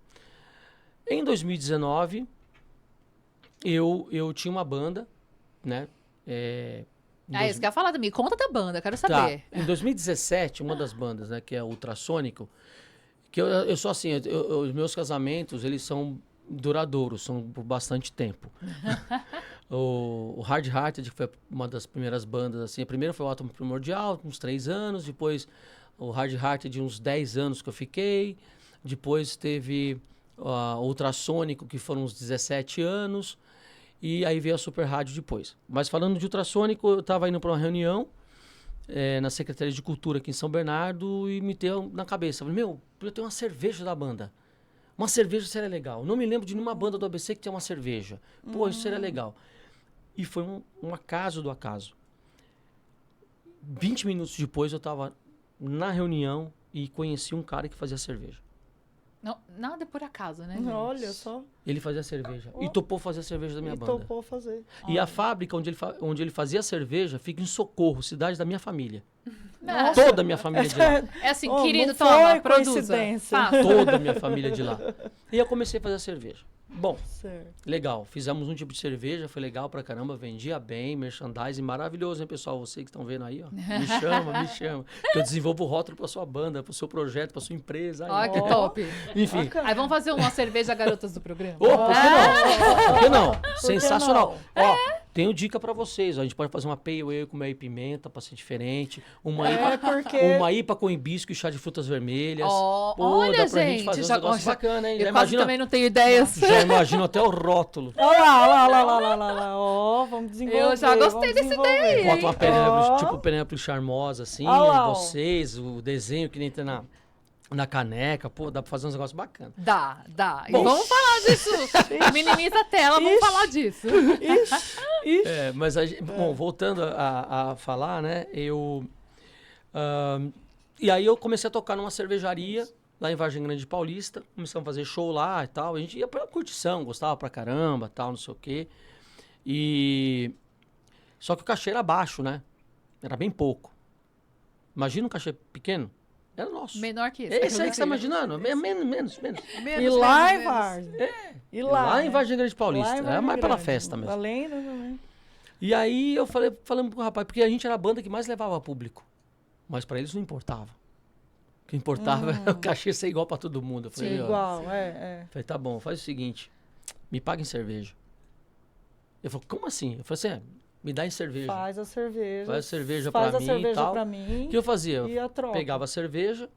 Em 2019, eu tinha uma banda, né? Isso que eu ia falar também. Conta da banda, quero Tá. saber. Em 2017, uma das bandas, né, que é Ultrassônico, que eu sou assim, os meus casamentos, eles são duradouros, são por bastante tempo. O Hard Hearted, que foi uma das primeiras bandas, assim, a primeira foi o Átomo Primordial, uns 3 anos, depois o Hard Hearted, uns 10 anos que eu fiquei, depois teve o Ultrassônico, que foram uns 17 anos, e aí veio a Super Rádio depois. Mas falando de Ultrassônico, eu estava indo para uma reunião na Secretaria de Cultura aqui em São Bernardo e me deu na cabeça. Falei, meu, eu tenho uma cerveja da banda. Uma cerveja seria legal. Não me lembro de nenhuma banda do ABC que tem uma cerveja. Pô, isso seria legal. E foi um acaso do acaso. 20 minutos depois eu estava na reunião e conheci um cara que fazia cerveja. Não, nada é por acaso, né, gente? Olha só. Ele fazia cerveja. E topou fazer a cerveja da minha E banda. topou fazer. E a fábrica onde ele fazia a cerveja fica em Socorro, cidade da minha família. Nossa. Toda a minha família de lá. É assim, Oh, querido, não toma, foi produza. coincidência. Faça. Toda a minha família de lá. E eu comecei a fazer a cerveja. Bom, Certo. legal. Fizemos um tipo de cerveja, foi legal pra caramba. Vendia bem, merchandising maravilhoso, hein, pessoal? Vocês que estão vendo aí, ó. Me chama, me chama. Que eu desenvolvo o rótulo pra sua banda, pro seu projeto, pra sua empresa. Aí, Olha que Ó. top. enfim. Bacana. Aí vamos fazer uma cerveja Garotas do Programa? Ô, por que não? Por que não? Sensacional. não? Ó, tenho dica pra vocês. Ó. A gente pode fazer uma pale ale com mel e pimenta pra ser diferente. Uma IPA, porque... uma IPA com hibisco e chá de frutas vermelhas. Ó, Pô, olha, dá pra gente gente, fazer um já- negócio já- bacana, hein? Eu Já quase imagina, também não tenho ideias. já imagino até o rótulo. Olha lá. Ó, vamos desenvolver. Eu já gostei vamos dessa desenvolver. ideia, Bota uma hein? Penélope, Ó. tipo Penélope Charmosa, assim, Olha lá, ó. vocês, o desenho que nem tem na caneca, pô, dá pra fazer uns negócios bacanas. Dá. E Bom. vamos falar disso. Minimiza a tela, vamos falar disso. Ixi. É, mas, bom, voltando a falar, né, e aí eu comecei a tocar numa cervejaria, lá em Vargem Grande Paulista, começamos a fazer show lá e tal, a gente ia pra curtição, gostava pra caramba, tal, não sei o quê, só que o cachê era baixo, né, era bem pouco. Imagina um cachê pequeno, era nosso. Menor que isso. Esse aí que você tá imaginando, menos. E lá em Vargem. E Lá em né? Vargem Grande Lá Paulista, em era Vargem mais pela Grande. festa mesmo. Além, né? E aí eu falando pro rapaz, porque a gente era a banda que mais levava público. Mas pra eles não importava. O que importava era o cachê ser igual pra todo mundo. Eu falei, ó, Igual, é. falei, tá bom, faz o seguinte, me paga em cerveja. Ele falou, como assim? Eu falei assim, me dá em cerveja. Faz a cerveja. Faz a cerveja Faz pra a mim cerveja e tal. pra mim. O que eu fazia? E a troca. Pegava a cerveja,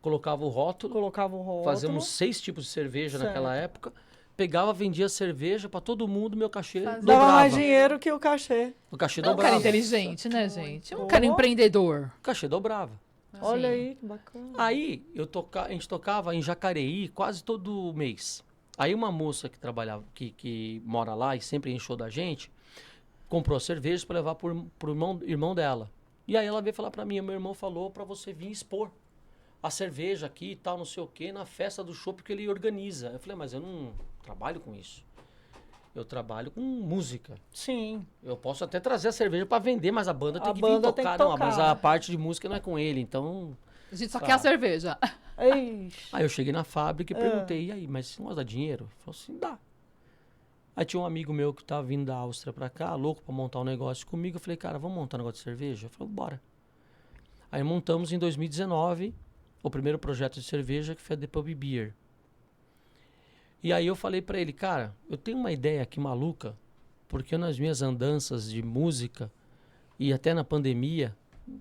colocava o rótulo, Colocava o rótulo. fazíamos 6 tipos de cerveja Certo. naquela época. Pegava, vendia cerveja pra todo mundo, meu cachê Fazia. Dava dobrava. mais dinheiro que o cachê. O cachê Um cara dobrava. inteligente, né, gente? Um Muito. cara empreendedor. O cachê dobrava. Olha Sim. aí, que bacana. Aí a gente tocava em Jacareí quase todo mês. Aí uma moça que trabalhava, que mora lá e sempre enche show da gente, comprou cervejas para levar pro irmão dela. E aí ela veio falar para mim, meu irmão falou para você vir expor a cerveja aqui e tal, não sei o quê, na festa do show, porque ele organiza. Eu falei, mas eu não trabalho com isso. Eu trabalho com música. Sim. Eu posso até trazer a cerveja para vender, mas a banda tem A que vir banda tocar. tem que Não, mas tocar. a parte de música não é com ele, então... A gente só Tá. quer a cerveja. Ixi. Aí eu cheguei na fábrica e Ah. perguntei, e aí, mas você não vai dar dinheiro? Ele falou assim, dá. Aí tinha um amigo meu que tava vindo da Áustria pra cá, louco pra montar um negócio comigo. Eu falei, cara, vamos montar um negócio de cerveja? Ele falou, bora. Aí montamos em 2019 o primeiro projeto de cerveja, que foi a The Pub Beer. E aí eu falei pra ele, cara, eu tenho uma ideia aqui maluca, porque nas minhas andanças de música e até na pandemia,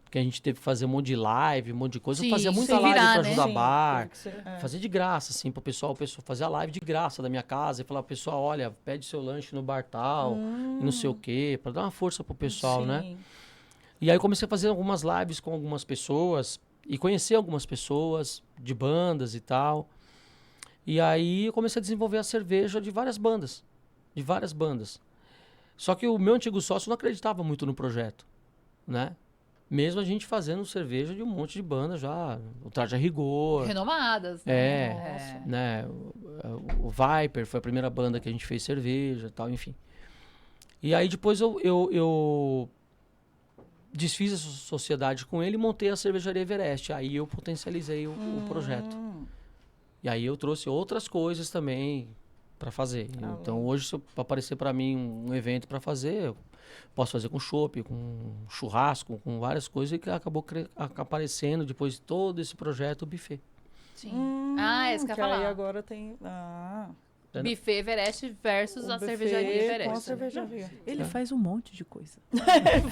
que a gente teve que fazer um monte de live, um monte de coisa, Sim, eu fazia muita se live virar, pra né? ajudar Sim, bar, teve que ser- é. fazer de graça, assim, pro pessoal, fazia live de graça da minha casa e falar, pessoal, olha, pede seu lanche no bar tal, e não sei o quê, pra dar uma força pro pessoal, né? Sim. E aí eu comecei a fazer algumas lives com algumas pessoas e conhecer algumas pessoas de bandas e tal. E aí eu comecei a desenvolver a cerveja de várias bandas. Só que o meu antigo sócio não acreditava muito no projeto, né? Mesmo a gente fazendo cerveja de um monte de bandas já, o Traje a Rigor, Renomadas. É. Né? né? O Viper foi a primeira banda que a gente fez cerveja e tal, enfim. E aí depois eu desfiz a sociedade com ele e montei a cervejaria Everest. Aí eu potencializei o projeto. E aí eu trouxe outras coisas também para fazer. Então hoje, se aparecer para mim um evento para fazer, eu posso fazer com chopp, com churrasco, com várias coisas, e que acabou aparecendo depois de todo esse projeto, o buffet. Sim. Esse que eu ia aí falar. agora tem... Buffet Everest versus o a buffet cervejaria com a Everest. cervejaria. Ele faz um monte de coisa.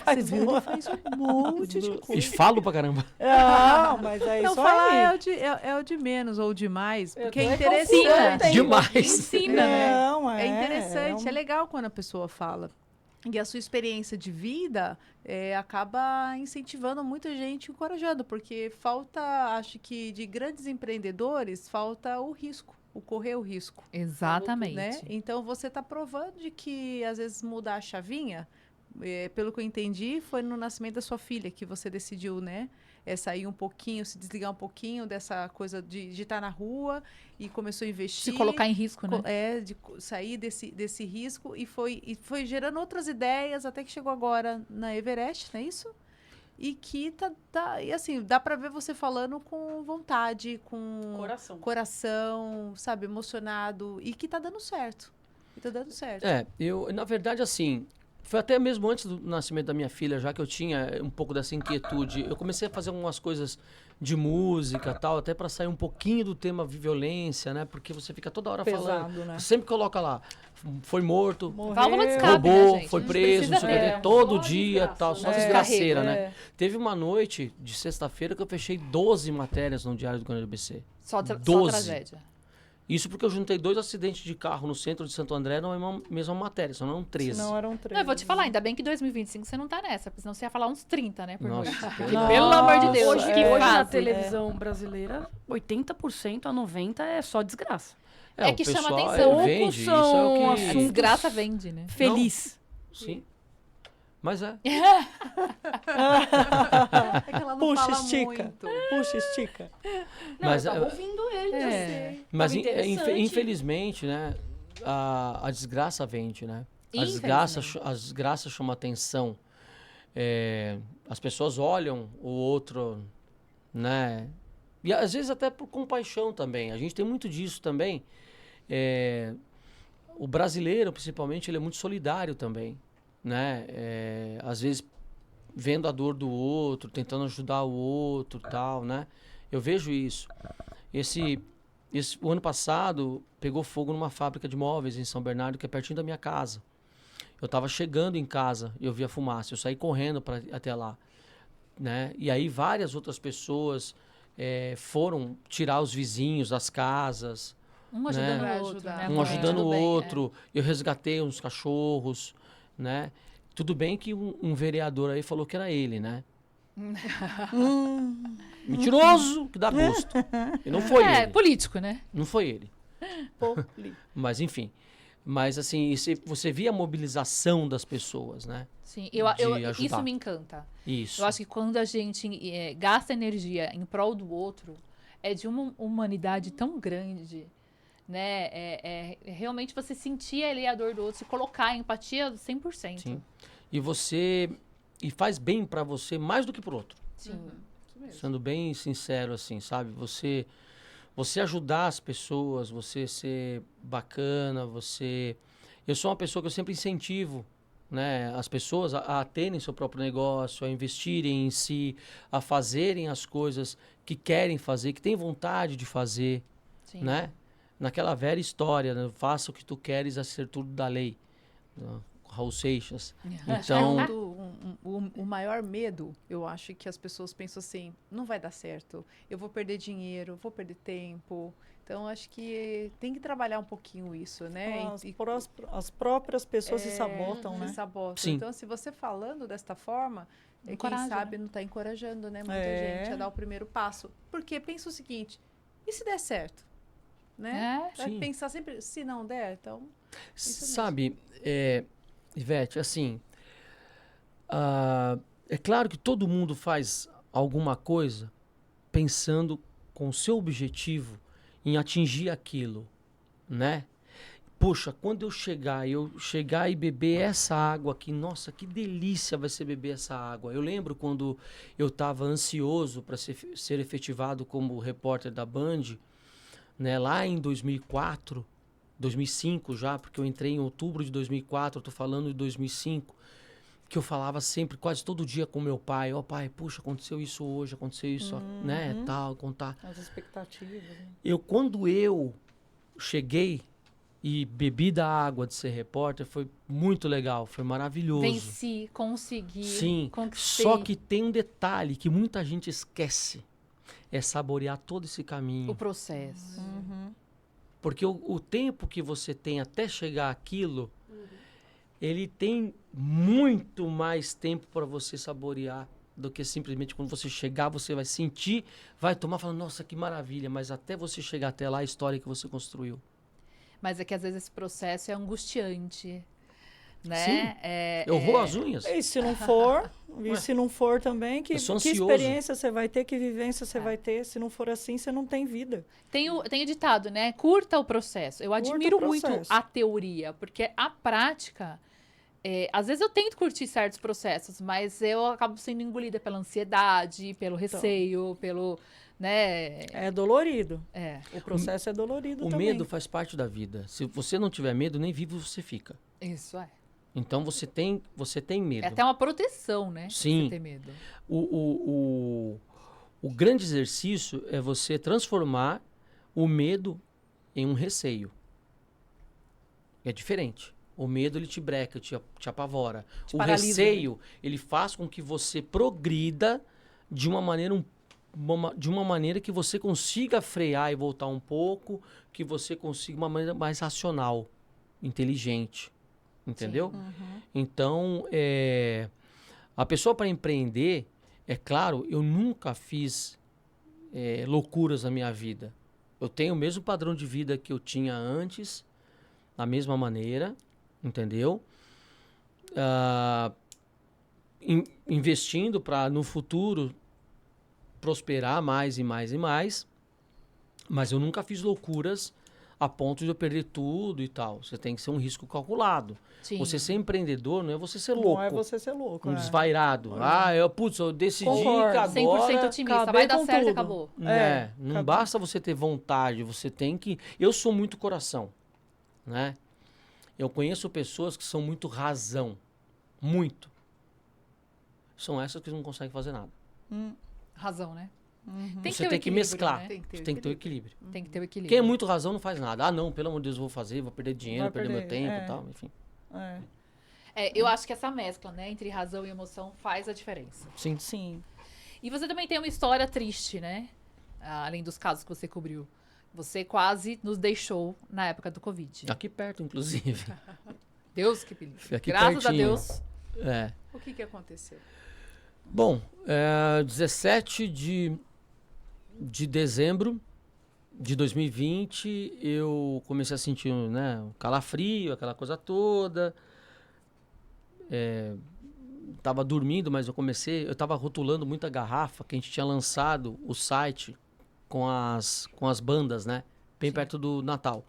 Faz Você viu? uma- Ele faz um monte de E coisa. falo pra caramba. Não, mas é Não, isso falar aí. é o de menos ou de mais, porque é tô interessante. confusa, Demais. Ensina, né? Não, É interessante, é um- legal quando a pessoa fala. E a sua experiência de vida acaba incentivando muita gente, encorajando, porque falta, acho que de grandes empreendedores, falta o risco, o correr o risco. Exatamente. Né? Então você está provando de que às vezes mudar a chavinha, pelo que eu entendi, foi no nascimento da sua filha que você decidiu, né? Sair um pouquinho, se desligar um pouquinho dessa coisa de estar na rua e começou a investir. Se colocar em risco, né? Sair desse risco e foi gerando outras ideias até que chegou agora na Everest, não é isso? E que e assim, dá para ver você falando com vontade, com coração, sabe, emocionado e que tá dando certo. E tá dando certo. Na verdade, assim, foi até mesmo antes do nascimento da minha filha, já que eu tinha um pouco dessa inquietude. Eu comecei a fazer algumas coisas de música tal, até para sair um pouquinho do tema violência, né? Porque você fica toda hora Pesado, falando. né? Você sempre coloca lá, foi morto, Válvula de escape, né, roubou, gente? foi Não preso, não sei o precisa- que, todo Só dia desgraça, tal, né? só desgraceira, Carrega, né? Teve uma noite de sexta-feira que eu fechei 12 matérias no Diário do Grande ABC. Só 12. tragédia. Isso porque eu juntei 2 acidentes de carro no centro de Santo André na mesma matéria, só não 13. Não eram 3. Não, eu vou te falar, ainda bem que 2025 você não tá nessa, porque senão você ia falar uns 30, né, por Nossa, noite. pelo Porque, amor pelo amor de Deus, Hoje, que hoje na fase. televisão brasileira, 80% a 90% é só desgraça. É o que chama pessoal, atenção. vende, isso Poucos é o são que... A assuntos- desgraça vende, né? Feliz. Sim. Mas é. É que ela não Puxa, fala estica. muito. Puxa, estica. Não, Mas, eu tava é- ouvindo ele, eu sei. Mas Tava interessante. infelizmente, né, a desgraça vende, né? A desgraça chama atenção. As pessoas olham o outro, né? E às vezes até por compaixão também. A gente tem muito disso também. O brasileiro, principalmente, ele é muito solidário também, né? Às vezes vendo a dor do outro, tentando ajudar o outro, tal, né? Eu vejo isso. O ano passado pegou fogo numa fábrica de móveis em São Bernardo, que é pertinho da minha casa. Eu estava chegando em casa e eu vi a fumaça. Eu saí correndo até lá, né? E aí várias outras pessoas foram tirar os vizinhos das casas, Um ajudando né? o outro, né? um Pra ajudando tudo o bem, outro. Eu resgatei uns cachorros, né? Tudo bem que um vereador aí falou que era ele, né? Mentiroso, que dá gosto. E não foi ele. político, né? Não foi ele. Mas enfim. Mas assim, você via a mobilização das pessoas, né? Sim, De ajudar. isso me encanta. Isso. Eu acho que quando a gente gasta energia em prol do outro, é de uma humanidade tão grande, né? Realmente você sentir ali a dor do outro, se colocar em empatia 100%. Sim. E faz bem pra você mais do que pro outro. Sim. Sendo bem sincero, assim, sabe? Você ajudar as pessoas, você ser bacana, Eu sou uma pessoa que eu sempre incentivo, né, as pessoas a terem seu próprio negócio, a investirem em si, a fazerem as coisas que querem fazer, que têm vontade de fazer, Sim. né? Naquela velha história, né? Faça o que tu queres a ser tudo da lei. Né? Raul Seixas. Então, O maior medo, eu acho que as pessoas pensam assim, não vai dar certo, eu vou perder dinheiro, vou perder tempo. Então, acho que tem que trabalhar um pouquinho isso, né? As próprias pessoas se sabotam, se né? sabotam. Sim. Então, se você falando desta forma, quem Encoraja, sabe né? não está encorajando, né? Muita É. gente a dar o primeiro passo. Porque pensa o seguinte, e se der certo? Né? Vai Sim. pensar sempre, se não der, então... Isso mesmo. sabe, Ivete, assim, é claro que todo mundo faz alguma coisa pensando com o seu objetivo em atingir aquilo, né? Poxa, quando eu chegar e beber essa água aqui, nossa, que delícia vai ser beber essa água. Eu lembro quando eu estava ansioso para ser efetivado como repórter da Band, né, lá em 2004, 2005 já, porque eu entrei em outubro de 2004, eu tô falando de 2005, que eu falava sempre, quase todo dia com meu pai, ó pai, puxa, aconteceu isso hoje, aconteceu isso, né, tal, contar. As expectativas, né? Quando eu cheguei e bebi da água de ser repórter, foi muito legal, foi maravilhoso. Venci, consegui, Sim, conquistei. só que tem um detalhe que muita gente esquece, é saborear todo esse caminho. O processo. Porque o tempo que você tem até chegar àquilo, ele tem muito mais tempo para você saborear do que simplesmente quando você chegar, você vai sentir, vai tomar, falando, nossa, que maravilha, mas até você chegar até lá, a história que você construiu. Mas é que às vezes esse processo é angustiante, né? Sim. É, Eu vou às unhas. E se não for, também, que Eu sou que ansioso. experiência você vai ter, que vivência você vai ter? Se não for assim, você não tem vida. Tem o ditado, né? Curta o processo. Eu Curta admiro o muito processo. a teoria, porque a prática. Às vezes eu tento curtir certos processos, mas eu acabo sendo engolida pela ansiedade, pelo receio, pelo. Né? É dolorido. É, O processo é dolorido O também. medo faz parte da vida. Se você não tiver medo, nem vivo você fica. isso é. Então você tem medo. É até uma proteção, né? Sim. Você ter medo. O grande exercício é você transformar o medo em um receio. É diferente. O medo, ele te breca, te apavora. O paralisa, receio, ele faz com que você progrida de uma maneira que você consiga frear e voltar um pouco, que você consiga uma maneira mais racional, inteligente. Entendeu? Então, a pessoa para empreender, é claro, eu nunca fiz loucuras na minha vida. Eu tenho o mesmo padrão de vida que eu tinha antes, da mesma maneira, entendeu? Investindo para no futuro prosperar mais e mais e mais, mas eu nunca fiz loucuras a ponto de eu perder tudo e tal. Você tem que ser um risco calculado. Sim. Você ser empreendedor não é você ser louco, Não é você ser louco. um é. desvairado. Eu decidi Concordo. que 100% agora... otimista. acabei Vai dar com certo e tudo. acabou. Não acabou. basta você ter vontade, você tem que... Eu sou muito coração, né? Eu conheço pessoas que são muito razão. Muito. São essas que não conseguem fazer nada. Razão, né? Tem Você ter o tem que equilíbrio, mesclar. né? Você tem que ter o equilíbrio. Tem que ter o equilíbrio. Quem é muito razão não faz nada. Ah, não, pelo amor de Deus, eu vou fazer, vou perder dinheiro, Vai vou perder meu perder, tempo é. e tal, enfim. É. Eu acho que essa mescla, né, entre razão e emoção faz a diferença. Sim. Sim. E você também tem uma história triste, né? Além dos casos que você cobriu. Você quase nos deixou na época do Covid. Aqui perto, inclusive. Deus que me livre. Aqui Graças a pertinho. Deus. É. O que aconteceu? Bom, 17 de dezembro de 2020, eu comecei a sentir, né, um calafrio, aquela coisa toda. Tava dormindo, mas eu tava rotulando muita garrafa, que a gente tinha lançado o site com as bandas, né, bem perto do Natal.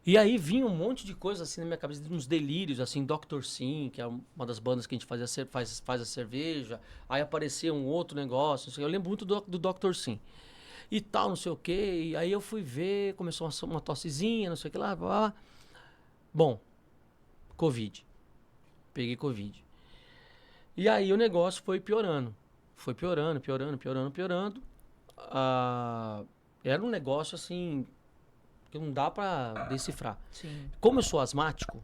E aí vinha um monte de coisa assim na minha cabeça, uns delírios, assim, Dr. Sim, que é uma das bandas que a gente faz a cerveja. Aí aparecia um outro negócio, não sei, eu lembro muito do Dr. Sim. E tal, não sei o quê. E aí eu fui ver, começou uma tossezinha, não sei o que lá. Blá, blá. Bom, Covid. Peguei Covid. E aí o negócio foi piorando. Foi piorando. Era um negócio assim que não dá pra decifrar. Sim. Como eu sou asmático,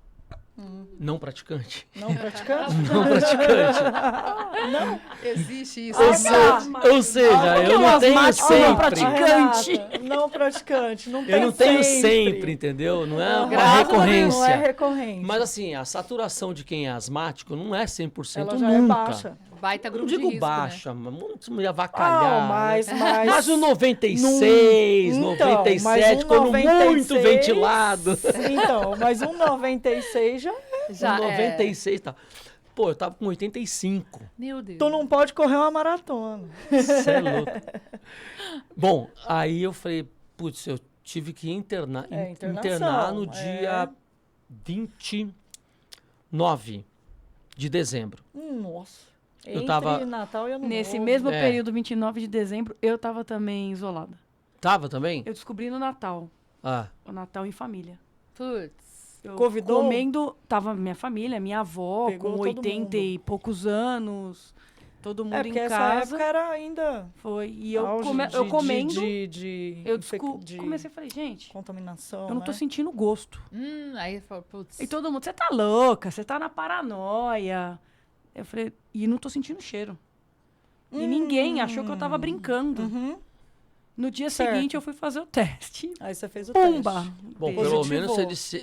não praticante, Não praticante? não praticante, Existe isso. ou seja, eu não tenho asmático não sempre, praticante? Renata, não praticante. Não tem eu não tenho sempre, entendeu? Não é uma Graças a Deus, recorrência. Não é recorrente. Mas assim, a saturação de quem é asmático não é 100% ela já nunca. é baixa. Baita Não grupo de digo risco, baixa, mas vamos me avacalhar. Não, mas... Mas o 96, Então, 97, mas um quando 96 muito ventilado. Então, mas um 96 já... Já o é. 96 tá. Pô, eu tava com 85. Meu Deus. Tu não pode correr uma maratona. Você é louco. Bom, aí eu falei, putz, eu tive que internar internação, no dia 29 de dezembro. Nossa. Eu Entre tava- Natal e Ano Nesse Novo. mesmo É. período, 29 de dezembro, eu tava também isolada. Tava também? Eu descobri no Natal. Ah, O Natal em família. Putz. Eu Convidou? comendo, tava minha família, minha avó, Pegou com todo 80 e poucos anos, todo mundo É, em porque essa casa. época era ainda Foi. E eu, auge eu comendo, de comecei a falar, gente, contaminação, eu não tô né? sentindo gosto. Aí falou, putz. E todo mundo, você tá louca, você tá na paranoia. Eu falei, e não tô sentindo cheiro. E ninguém achou que eu tava brincando. Uhum. No dia Certo. seguinte, eu fui fazer o teste. Aí você fez o Pumba! teste. bom, Positivou. pelo menos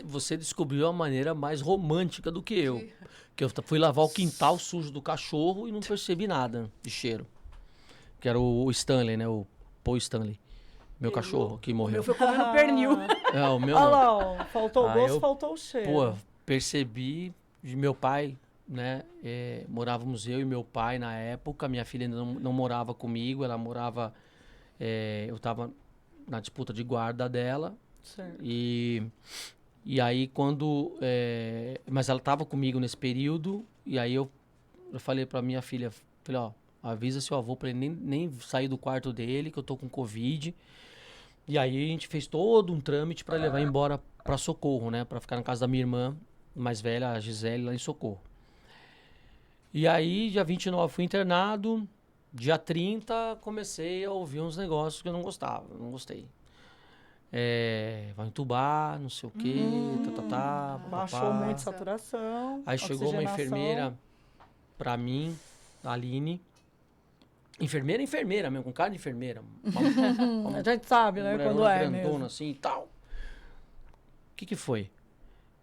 você descobriu a maneira mais romântica do que eu. Que eu fui lavar o quintal sujo do cachorro e não percebi nada de cheiro. Que era o Stanley, né? O Paul Stanley. Meu cachorro que morreu. Eu fui comendo pernil. É, o meu Olha não. lá, ó, faltou o Ah, gosto, eu- faltou o cheiro. Pô, percebi de meu pai, né? Morávamos eu e meu pai na época. Minha filha ainda não morava comigo, ela morava... eu estava na disputa de guarda dela. Certo. E aí quando... mas ela estava comigo nesse período. E aí eu falei para minha filha, falei, ó, avisa seu avô para ele nem sair do quarto dele, que eu tô com Covid. E aí a gente fez todo um trâmite para levar embora para Socorro, né? Para ficar na casa da minha irmã mais velha, a Gisele, lá em Socorro. E aí, dia 29 fui internado. Dia 30 comecei a ouvir uns negócios que eu não gostava, não gostei. Vai entubar, não sei o quê, Baixou papapá. muito a saturação. Aí chegou uma oxigenação. enfermeira pra mim, a Aline. Enfermeira mesmo, com cara de enfermeira. A gente sabe, né? Quando é grandona mesmo. assim e tal. O que foi?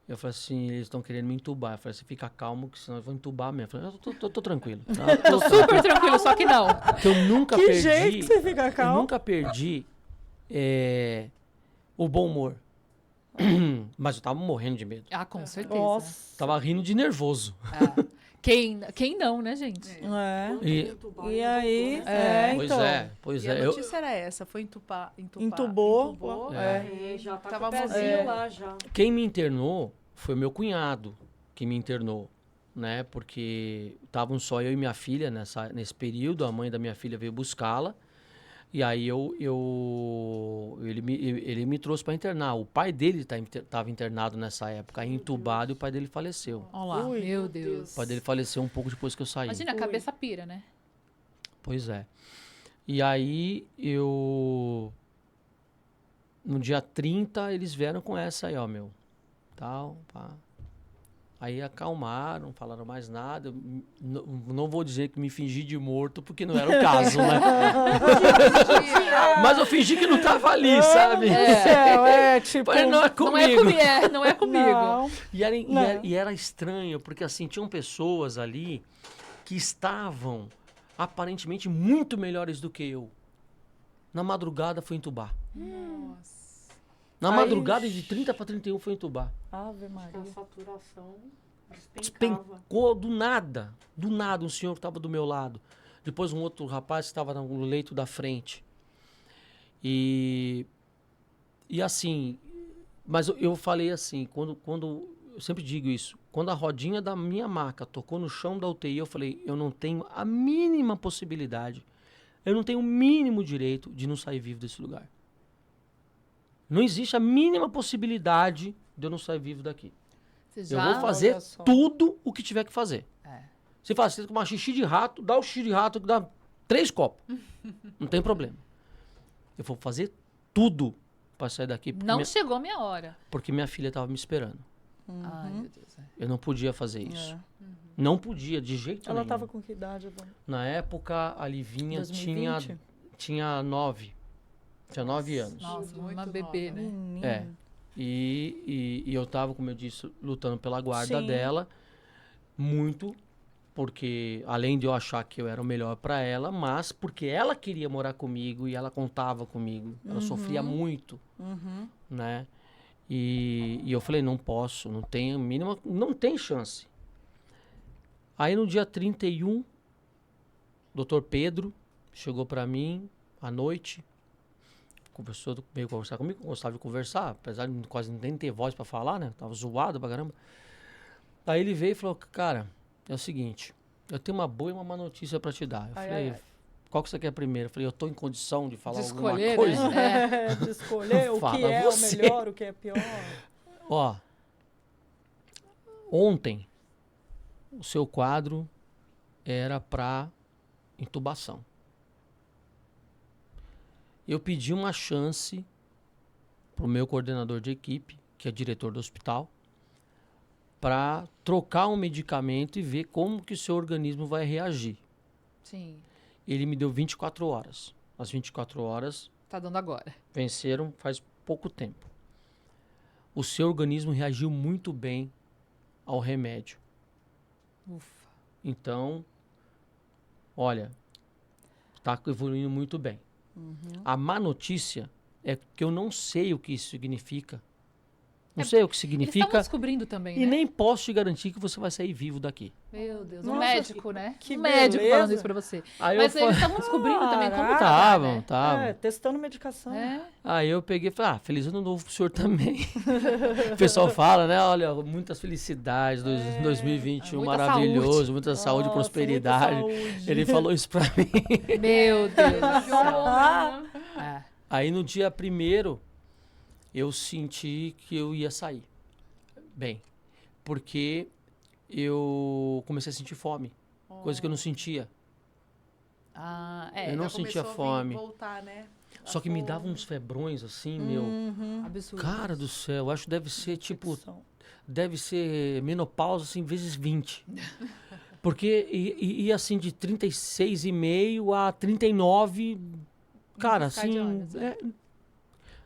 Eu falei assim, eles estão querendo me entubar. Eu falei assim, fica calmo, que senão eu vou entubar mesmo. Eu falei, eu tô tranquilo. Tá? Tô super tranquilo, só que não. Porque eu nunca Que perdi... jeito que você fica Eu calmo. nunca perdi o bom humor. Mas eu tava morrendo de medo. Ah, com certeza. Nossa. Tava rindo de nervoso. Quem não, né, gente? E E aí, pois E a é. notícia era essa, foi entubou. Entubou, Já tá Tava com o pezinho é. lá já. Quem me internou foi meu cunhado que me internou, né? Porque estavam só eu e minha filha nesse período. A mãe da minha filha veio buscá-la. E aí ele me trouxe para internar. O pai dele estava internado nessa época, entubado, e o pai dele faleceu. Olha lá, Ui, meu Deus. O pai dele faleceu um pouco depois que eu saí. Imagina, a cabeça pira, né? Pois é. E aí no dia 30 eles vieram com essa aí, ó, meu. Tal, pá. Aí acalmaram, falaram mais nada. Não vou dizer que me fingi de morto, porque não era o caso, né? Mas eu fingi que não tava ali, sabe? Tipo... Mas não é comigo. Não é comigo. Não. E era estranho, porque assim, tinham pessoas ali que estavam aparentemente muito melhores do que eu. Na madrugada foi entubar. Nossa. Na Aí- madrugada de 30 para 31 foi entubar. Ave Maria. A saturação despencava. Despencou do nada. Do nada, um senhor que estava do meu lado. Depois um outro rapaz que estava no leito da frente. E assim, mas eu falei assim, quando eu sempre digo isso, quando a rodinha da minha maca tocou no chão da UTI, eu falei, eu não tenho a mínima possibilidade, eu não tenho o mínimo direito de não sair vivo desse lugar. Não existe a mínima possibilidade de eu não sair vivo daqui. Você Eu já... vou fazer Olha só. tudo o que tiver que fazer. É. Se faz, você tomar xixi de rato, dá o xixi de rato que dá 3 copos. Não tem problema. Eu vou fazer tudo para sair daqui, Não chegou a minha hora. porque minha filha estava me esperando. Ai, meu Deus. Eu não podia fazer isso. Não podia, de jeito Ela nenhum. tava com que idade, dona? Na época, a Livinha 2020? tinha 9. Tinha 9 anos. Nossa, Muito uma bebê, nova. né? Menina. É. E eu tava, como eu disse, lutando pela guarda Sim. dela. Muito. Porque, além de eu achar que eu era o melhor para ela, mas porque ela queria morar comigo e ela contava comigo. Ela sofria muito, né? E eu falei, não posso, não tem a mínima, não tem chance. Aí no dia 31, Dr. Pedro chegou para mim à noite, veio conversar comigo, gostava de conversar, apesar de quase nem ter voz para falar, né? Tava zoado pra caramba. Aí ele veio e falou, cara, é o seguinte, eu tenho uma boa e uma má notícia para te dar. Eu falei, qual que você quer primeiro? Eu falei, eu tô em condição de falar De alguma escolher, coisa? né? De escolher o que Fala é você. o melhor, o que é pior. Ó, ontem o seu quadro era para intubação. Eu pedi uma chance pro meu coordenador de equipe, que é diretor do hospital, para trocar um medicamento e ver como que o seu organismo vai reagir. Sim, Ele me deu 24 horas. As 24 horas tá dando agora. venceram faz pouco tempo. O seu organismo reagiu muito bem ao remédio. Ufa. Então, olha, está evoluindo muito bem. A má notícia é que eu não sei o que isso significa Não sei o que Eles significa. estavam descobrindo também, E né? nem posso te garantir que você vai sair vivo daqui. Meu Deus, Nossa, um médico, né? que Um médico beleza. falando isso pra você. Aí Mas eu eles fa- estavam descobrindo também como Caraca. tá, né? Estavam. Testando medicação. É. Aí eu peguei e falei, feliz ano novo pro senhor também. O pessoal fala, né? Olha, muitas felicidades, 2021 muita maravilhoso, saúde. muita saúde e Nossa, prosperidade. muita saúde. Ele falou isso pra mim. Meu Deus do céu. Ah, É. Aí no dia 1º, eu senti que eu ia sair. Bem, porque eu comecei a sentir fome, coisa que eu não sentia. Ah, é. Eu não Já sentia começou a vir fome. voltar, né? Só que me dava uns febrões assim, meu. Absurdo. Cara do céu, acho que deve ser tipo, infecção. deve ser menopausa assim, vezes 20. Porque ia assim de 36,5 a 39, cara, piscar de assim, olhos, é.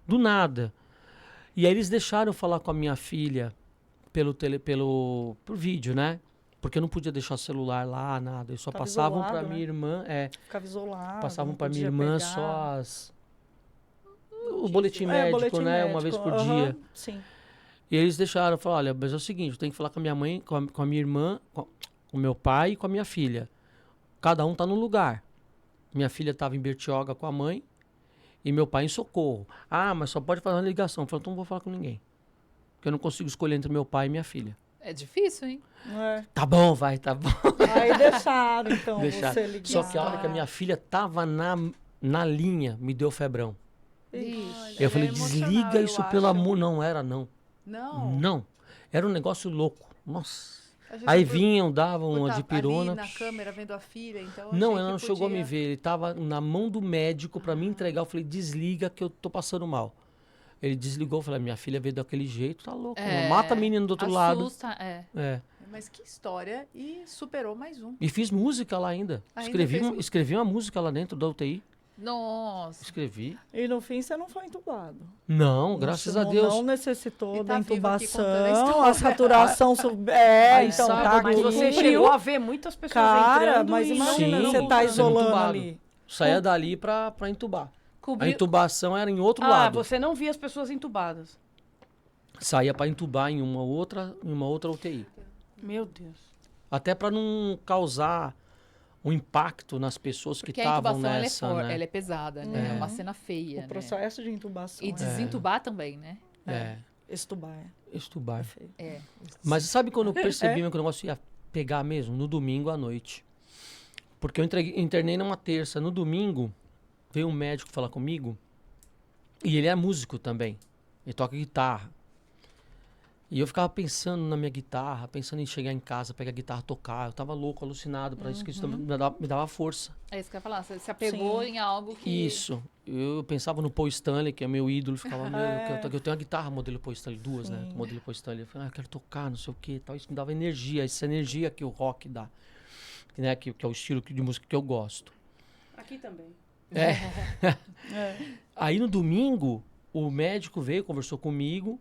do nada. E aí eles deixaram eu falar com a minha filha por vídeo, né? Porque eu não podia deixar o celular lá, nada. Eles só Tava passavam isolado, pra né? minha irmã, Ficava isolado. passavam não pra minha podia irmã pegar. só o boletim É, médico, boletim né? Uma médico, vez por aham, dia. Sim. E eles deixaram, eu falei, olha, mas é o seguinte, eu tenho que falar com a minha mãe, com a minha irmã, com o meu pai e com a minha filha. Cada um tá num lugar. Minha filha tava em Bertioga com a mãe e meu pai em Socorro. Ah, mas só pode fazer uma ligação. Eu falei, então não vou falar com ninguém. Porque eu não consigo escolher entre meu pai e minha filha. É difícil, hein? É. Tá bom, vai, tá bom. Aí deixaram, então, Deixaram. você ligar. Só que a hora que a minha filha tava na linha, me deu febrão. Ixi. Eu falei, É emocional, desliga eu isso, pelo acho. amor. Não era, não. Não. Não. Era um negócio louco. Nossa. Achei Aí que por- vinham, davam por uma tá dipirona. ali na câmera vendo a filha, então Não, achei ela que não chegou a me podia- ver. Ele tava na mão do médico pra me entregar. Eu falei, desliga que eu tô passando mal. Ele desligou. Eu falei, minha filha veio daquele jeito, tá louco. É, Mata a menina do outro lado. Assusta, é. É. Mas que história, e superou mais um. E fiz música lá ainda. Ainda Escrevi, fez- escrevi uma música lá dentro da UTI. Nossa. Escrevi. E no fim você não foi entubado. Não, graças a Deus. Não necessitou E da tá vivo aqui contando a intubação, história. a saturação... É, Aí então sabe, tá Mas aqui. você chegou a ver muitas pessoas Cara, entrando mas e imagina, Sim, você tá sendo isolando entubado. ali. Saía dali pra entubar. A Cobriu. intubação era em outro Ah, lado. você não via as pessoas entubadas. Saía pra entubar em uma outra UTI. Meu Deus. Até pra não causar um impacto nas pessoas que Porque a estavam intubação nessa, né? ela é pesada, né? É uma cena feia, O né? processo de intubação E é desentubar também, né? É, estubar. estubar. Feio. É. Mas sabe quando eu percebi que o negócio ia pegar mesmo? No domingo à noite. Porque eu internei numa terça. No domingo, veio um médico falar comigo. E ele é músico também. Ele toca guitarra. E eu ficava pensando na minha guitarra, pensando em chegar em casa, pegar a guitarra, tocar. Eu tava louco, alucinado para isso, que isso também me dava força. É isso que eu ia falar. Você se apegou Sim. em algo que... Isso. Eu pensava no Paul Stanley, que é meu ídolo. Ficava, meu, eu tenho uma guitarra modelo Paul Stanley, duas, né? Sim. Modelo Paul Stanley. Eu falei, eu quero tocar, não sei o que tal. Isso me dava energia, essa energia que o rock dá. Né? Que é o estilo de música que eu gosto. Aqui também. Aí no domingo, o médico veio, conversou comigo.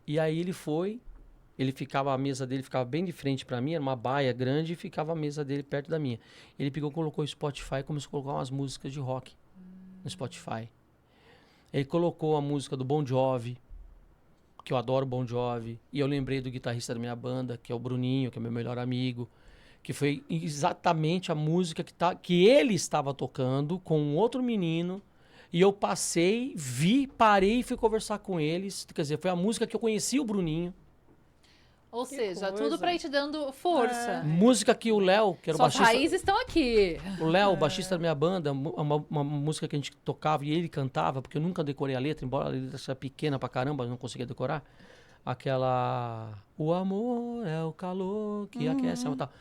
E aí a mesa dele ficava bem de frente pra mim, era uma baia grande e ficava a mesa dele perto da minha. Ele pegou, colocou o Spotify e começou a colocar umas músicas de rock no Spotify. Ele colocou a música do Bon Jovi, que eu adoro Bon Jovi, e eu lembrei do guitarrista da minha banda, que é o Bruninho, que é meu melhor amigo, que foi exatamente a música que ele estava tocando com um outro menino. E eu passei, parei e fui conversar com eles. Quer dizer, foi a música que eu conheci o Bruninho. Ou seja, coisa. tudo pra ir te dando força. Música que o Léo, que era o Suas baixista... raízes estão aqui. O Léo, o baixista da minha banda, uma música que a gente tocava e ele cantava, porque eu nunca decorei a letra, embora a letra seja pequena pra caramba, eu não conseguia decorar. Aquela... O amor é o calor que aquece a tal.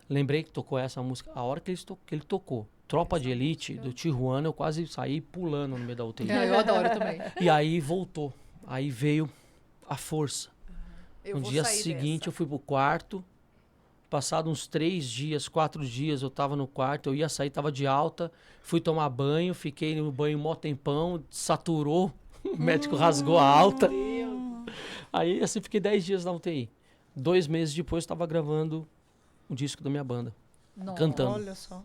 Lembrei que tocou essa música. A hora que ele tocou, Tropa de Elite, do Tijuana, eu quase saí pulando no meio da UTI. Eu adoro também. E aí voltou. Aí veio a força. Eu No vou dia sair seguinte dessa. eu fui pro quarto. Passado uns 3 dias, 4 dias, eu tava no quarto. Eu ia sair, tava de alta. Fui tomar banho, fiquei no banho mó tempão. Saturou. O médico rasgou a alta. Aí assim, fiquei 10 dias na UTI. 2 meses depois, eu tava gravando o disco da minha banda. Nossa. Cantando. Olha só.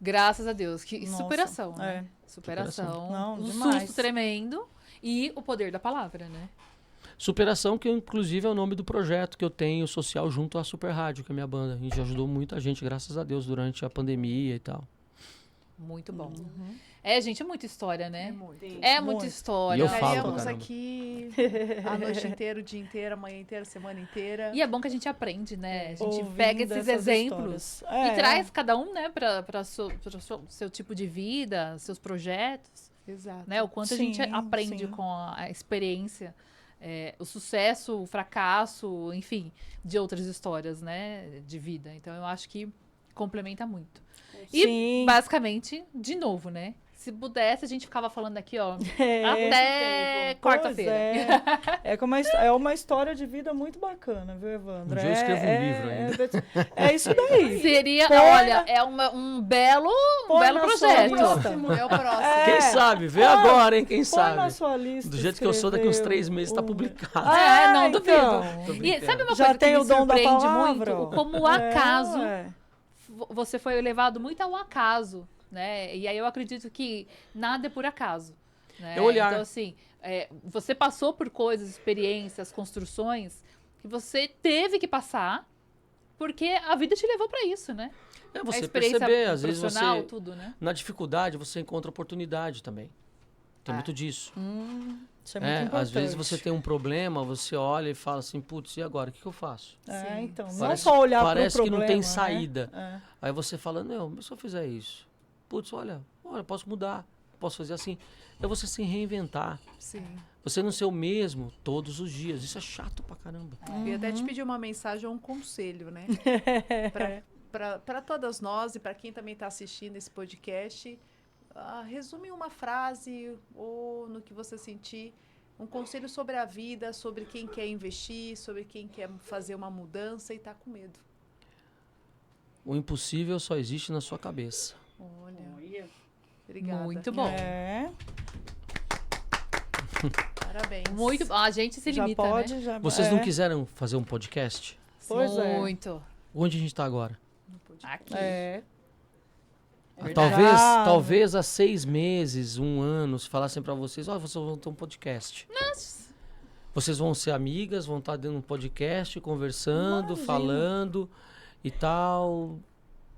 Graças a Deus. Que Nossa, superação, é. né? Superação. Superação. Não, Um demais. susto tremendo. E o poder da palavra, né? Superação, que inclusive é o nome do projeto que eu tenho social junto à Super Rádio, que é a minha banda. A gente ajudou muita gente, graças a Deus, durante a pandemia e tal. Muito bom. Uhum. Gente, é muita história, né? muito. É Muito. muita história. E eu falo pra Ficaríamos caramba. aqui a noite inteira, o dia inteiro, a manhã inteira, a semana inteira. E é bom que a gente aprende, né? A gente Ouvindo pega esses essas exemplos histórias. e traz cada um, né, para seu tipo de vida, seus projetos, Exato. né? O quanto a gente Sim, aprende sim. com a experiência, o sucesso, o fracasso, enfim, de outras histórias, né, de vida. Então eu acho que complementa muito. E Sim. basicamente, de novo, né? Se pudesse, a gente ficava falando aqui, ó, É. até Pois quarta-feira. É uma história de vida muito bacana, viu, Evandro? Um dia eu escrevo um livro ainda. É isso daí. Seria, Põe olha, é um belo Põe na sua projeto. lista. É o próximo. Quem sabe? Vê agora, hein? Quem Põe na sabe? sua lista. Do jeito que eu sou, daqui uns 3 meses tá publicado. Não duvido. então. Tô E brincando. sabe uma Já coisa que tem me o dom da surpreende palavra, muito? ó. Como o acaso, É. você foi levado muito ao acaso, né? E aí eu acredito que nada é por acaso. Né? É olhar. Então, assim, você passou por coisas, experiências, construções que você teve que passar porque a vida te levou para isso, né? É a você experiência perceber, às vezes profissional, você, tudo, né? na dificuldade, você encontra oportunidade também. Tem muito disso. Isso é muito importante. Às vezes você tem um problema, você olha e fala assim, putz, e agora? O que eu faço? É, então. Não Parece- só olhar para o parece que problema, não tem né? saída. É. Aí você fala, não, mas se eu fizer isso, putz, olha, posso mudar, posso fazer assim. É você se reinventar. Sim. Você não ser o mesmo todos os dias. Isso é chato pra caramba. Eu ia até te pedir uma mensagem ou um conselho, né? Para todas nós e para quem também está assistindo esse podcast, resume uma frase ou no que você sentir, um conselho sobre a vida, sobre quem quer investir, sobre quem quer fazer uma mudança e está com medo. O impossível só existe na sua cabeça. Olha, obrigada. Muito bom. É. Parabéns. Muito. A gente se Já limita, né? pode, já Vocês não quiseram fazer um podcast? Pois é. Muito. Onde a gente tá agora? Aqui. É. Talvez há 6 meses, 1 ano, se falassem pra vocês, vocês vão ter um podcast. Nossa. Vocês vão ser amigas, vão estar dentro de um podcast, conversando, Imagina. falando e tal.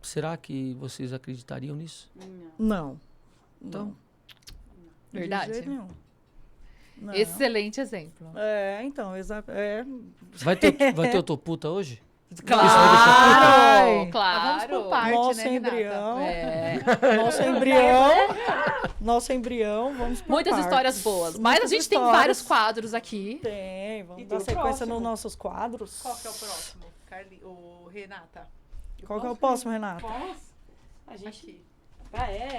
Será que vocês acreditariam nisso? Não. Então, De Verdade. jeito nenhum. Não. Excelente exemplo. Então, vai ter o Tô Puta hoje? Claro! Vamos por parte, nosso né, Renata? embrião. É. Nosso embrião, vamos por Muitas partes. histórias boas. Mas a Muitas gente tem histórias. vários quadros aqui. Tem, vamos E dar tem o sequência próximo. nos nossos quadros. Qual que é o próximo? Renata. Qual que é o próximo, Renata? A gente. Aqui.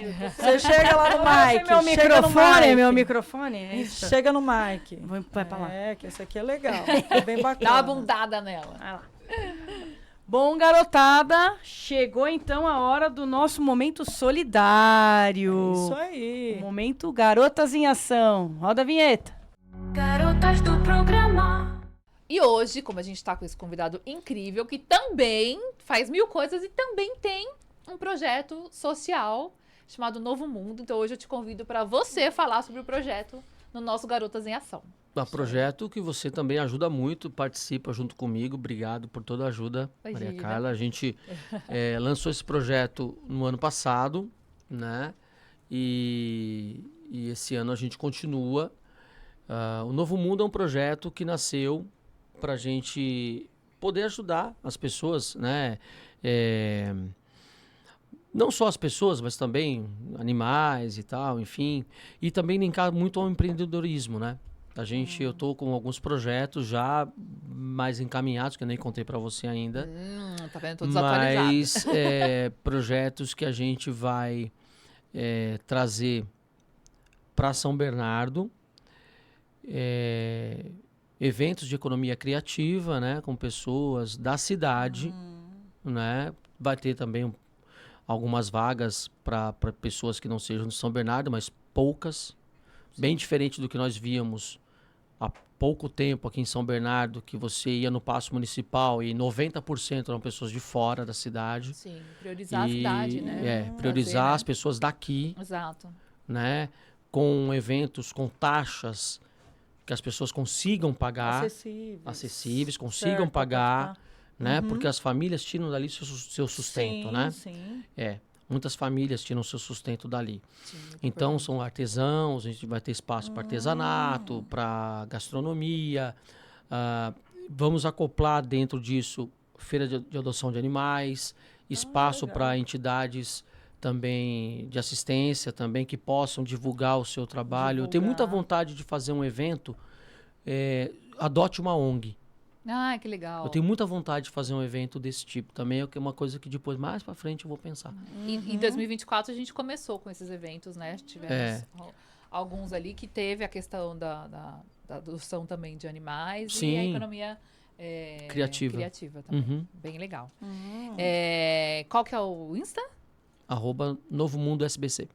Eu tô Você chega lá no Esse mic. é meu chega no microfone, mic. meu microfone. É isso. Chega no mic. Vai pra lá. É, que esse aqui é legal. É bem bacana. Dá uma bundada nela. Vai lá. Bom, garotada, chegou então a hora do nosso momento solidário. Isso O aí. momento Garotas em Ação. Roda a vinheta. Garotas do programa. E hoje, como a gente tá com esse convidado incrível, que também faz 1000 coisas e também tem um projeto social chamado Novo Mundo. Então hoje eu te convido para você falar sobre o projeto no nosso Garotas em Ação. Um projeto que você também ajuda muito, participa junto comigo. Obrigado por toda a ajuda, Maria Imagina. Carla. A gente lançou esse projeto no ano passado, né? E esse ano a gente continua. O Novo Mundo é um projeto que nasceu para a gente poder ajudar as pessoas, né? Não só as pessoas, mas também animais e tal, enfim. E também linkar muito ao empreendedorismo, né? Eu tô com alguns projetos já mais encaminhados, que eu nem contei para você ainda. Tá vendo? Tô desatualizada. Mas projetos que a gente vai trazer para São Bernardo, eventos de economia criativa, né, com pessoas da cidade, né? Vai ter também algumas vagas para pessoas que não sejam de São Bernardo, mas poucas. Bem diferente do que nós víamos há pouco tempo aqui em São Bernardo, que você ia no Paço Municipal e 90% eram pessoas de fora da cidade. Sim, priorizar a cidade, né? Priorizar Fazer, né? as pessoas daqui, Exato. né? Com eventos, com taxas que as pessoas consigam pagar, acessíveis, consigam Certo, pagar, tá. né? Porque as famílias tiram dali seu sustento, Sim, né? Sim. Muitas famílias tiram seu sustento dali. Então, são artesãos, a gente vai ter espaço para artesanato, para gastronomia. Vamos acoplar dentro disso feira de adoção de animais, espaço legal. para entidades também de assistência, também que possam divulgar o seu trabalho. Eu tenho muita Divulgar. vontade de fazer um evento, adote uma ONG. Ah, que legal. Eu tenho muita vontade de fazer um evento desse tipo também, que é uma coisa que depois, mais pra frente, eu vou pensar. Em 2024 a gente começou com esses eventos, né? Tivemos alguns ali que teve a questão da adoção também de animais e a Sim. economia Criativa. também. Uhum. Bem legal. Qual que é o Insta? @Novo Mundo SBC.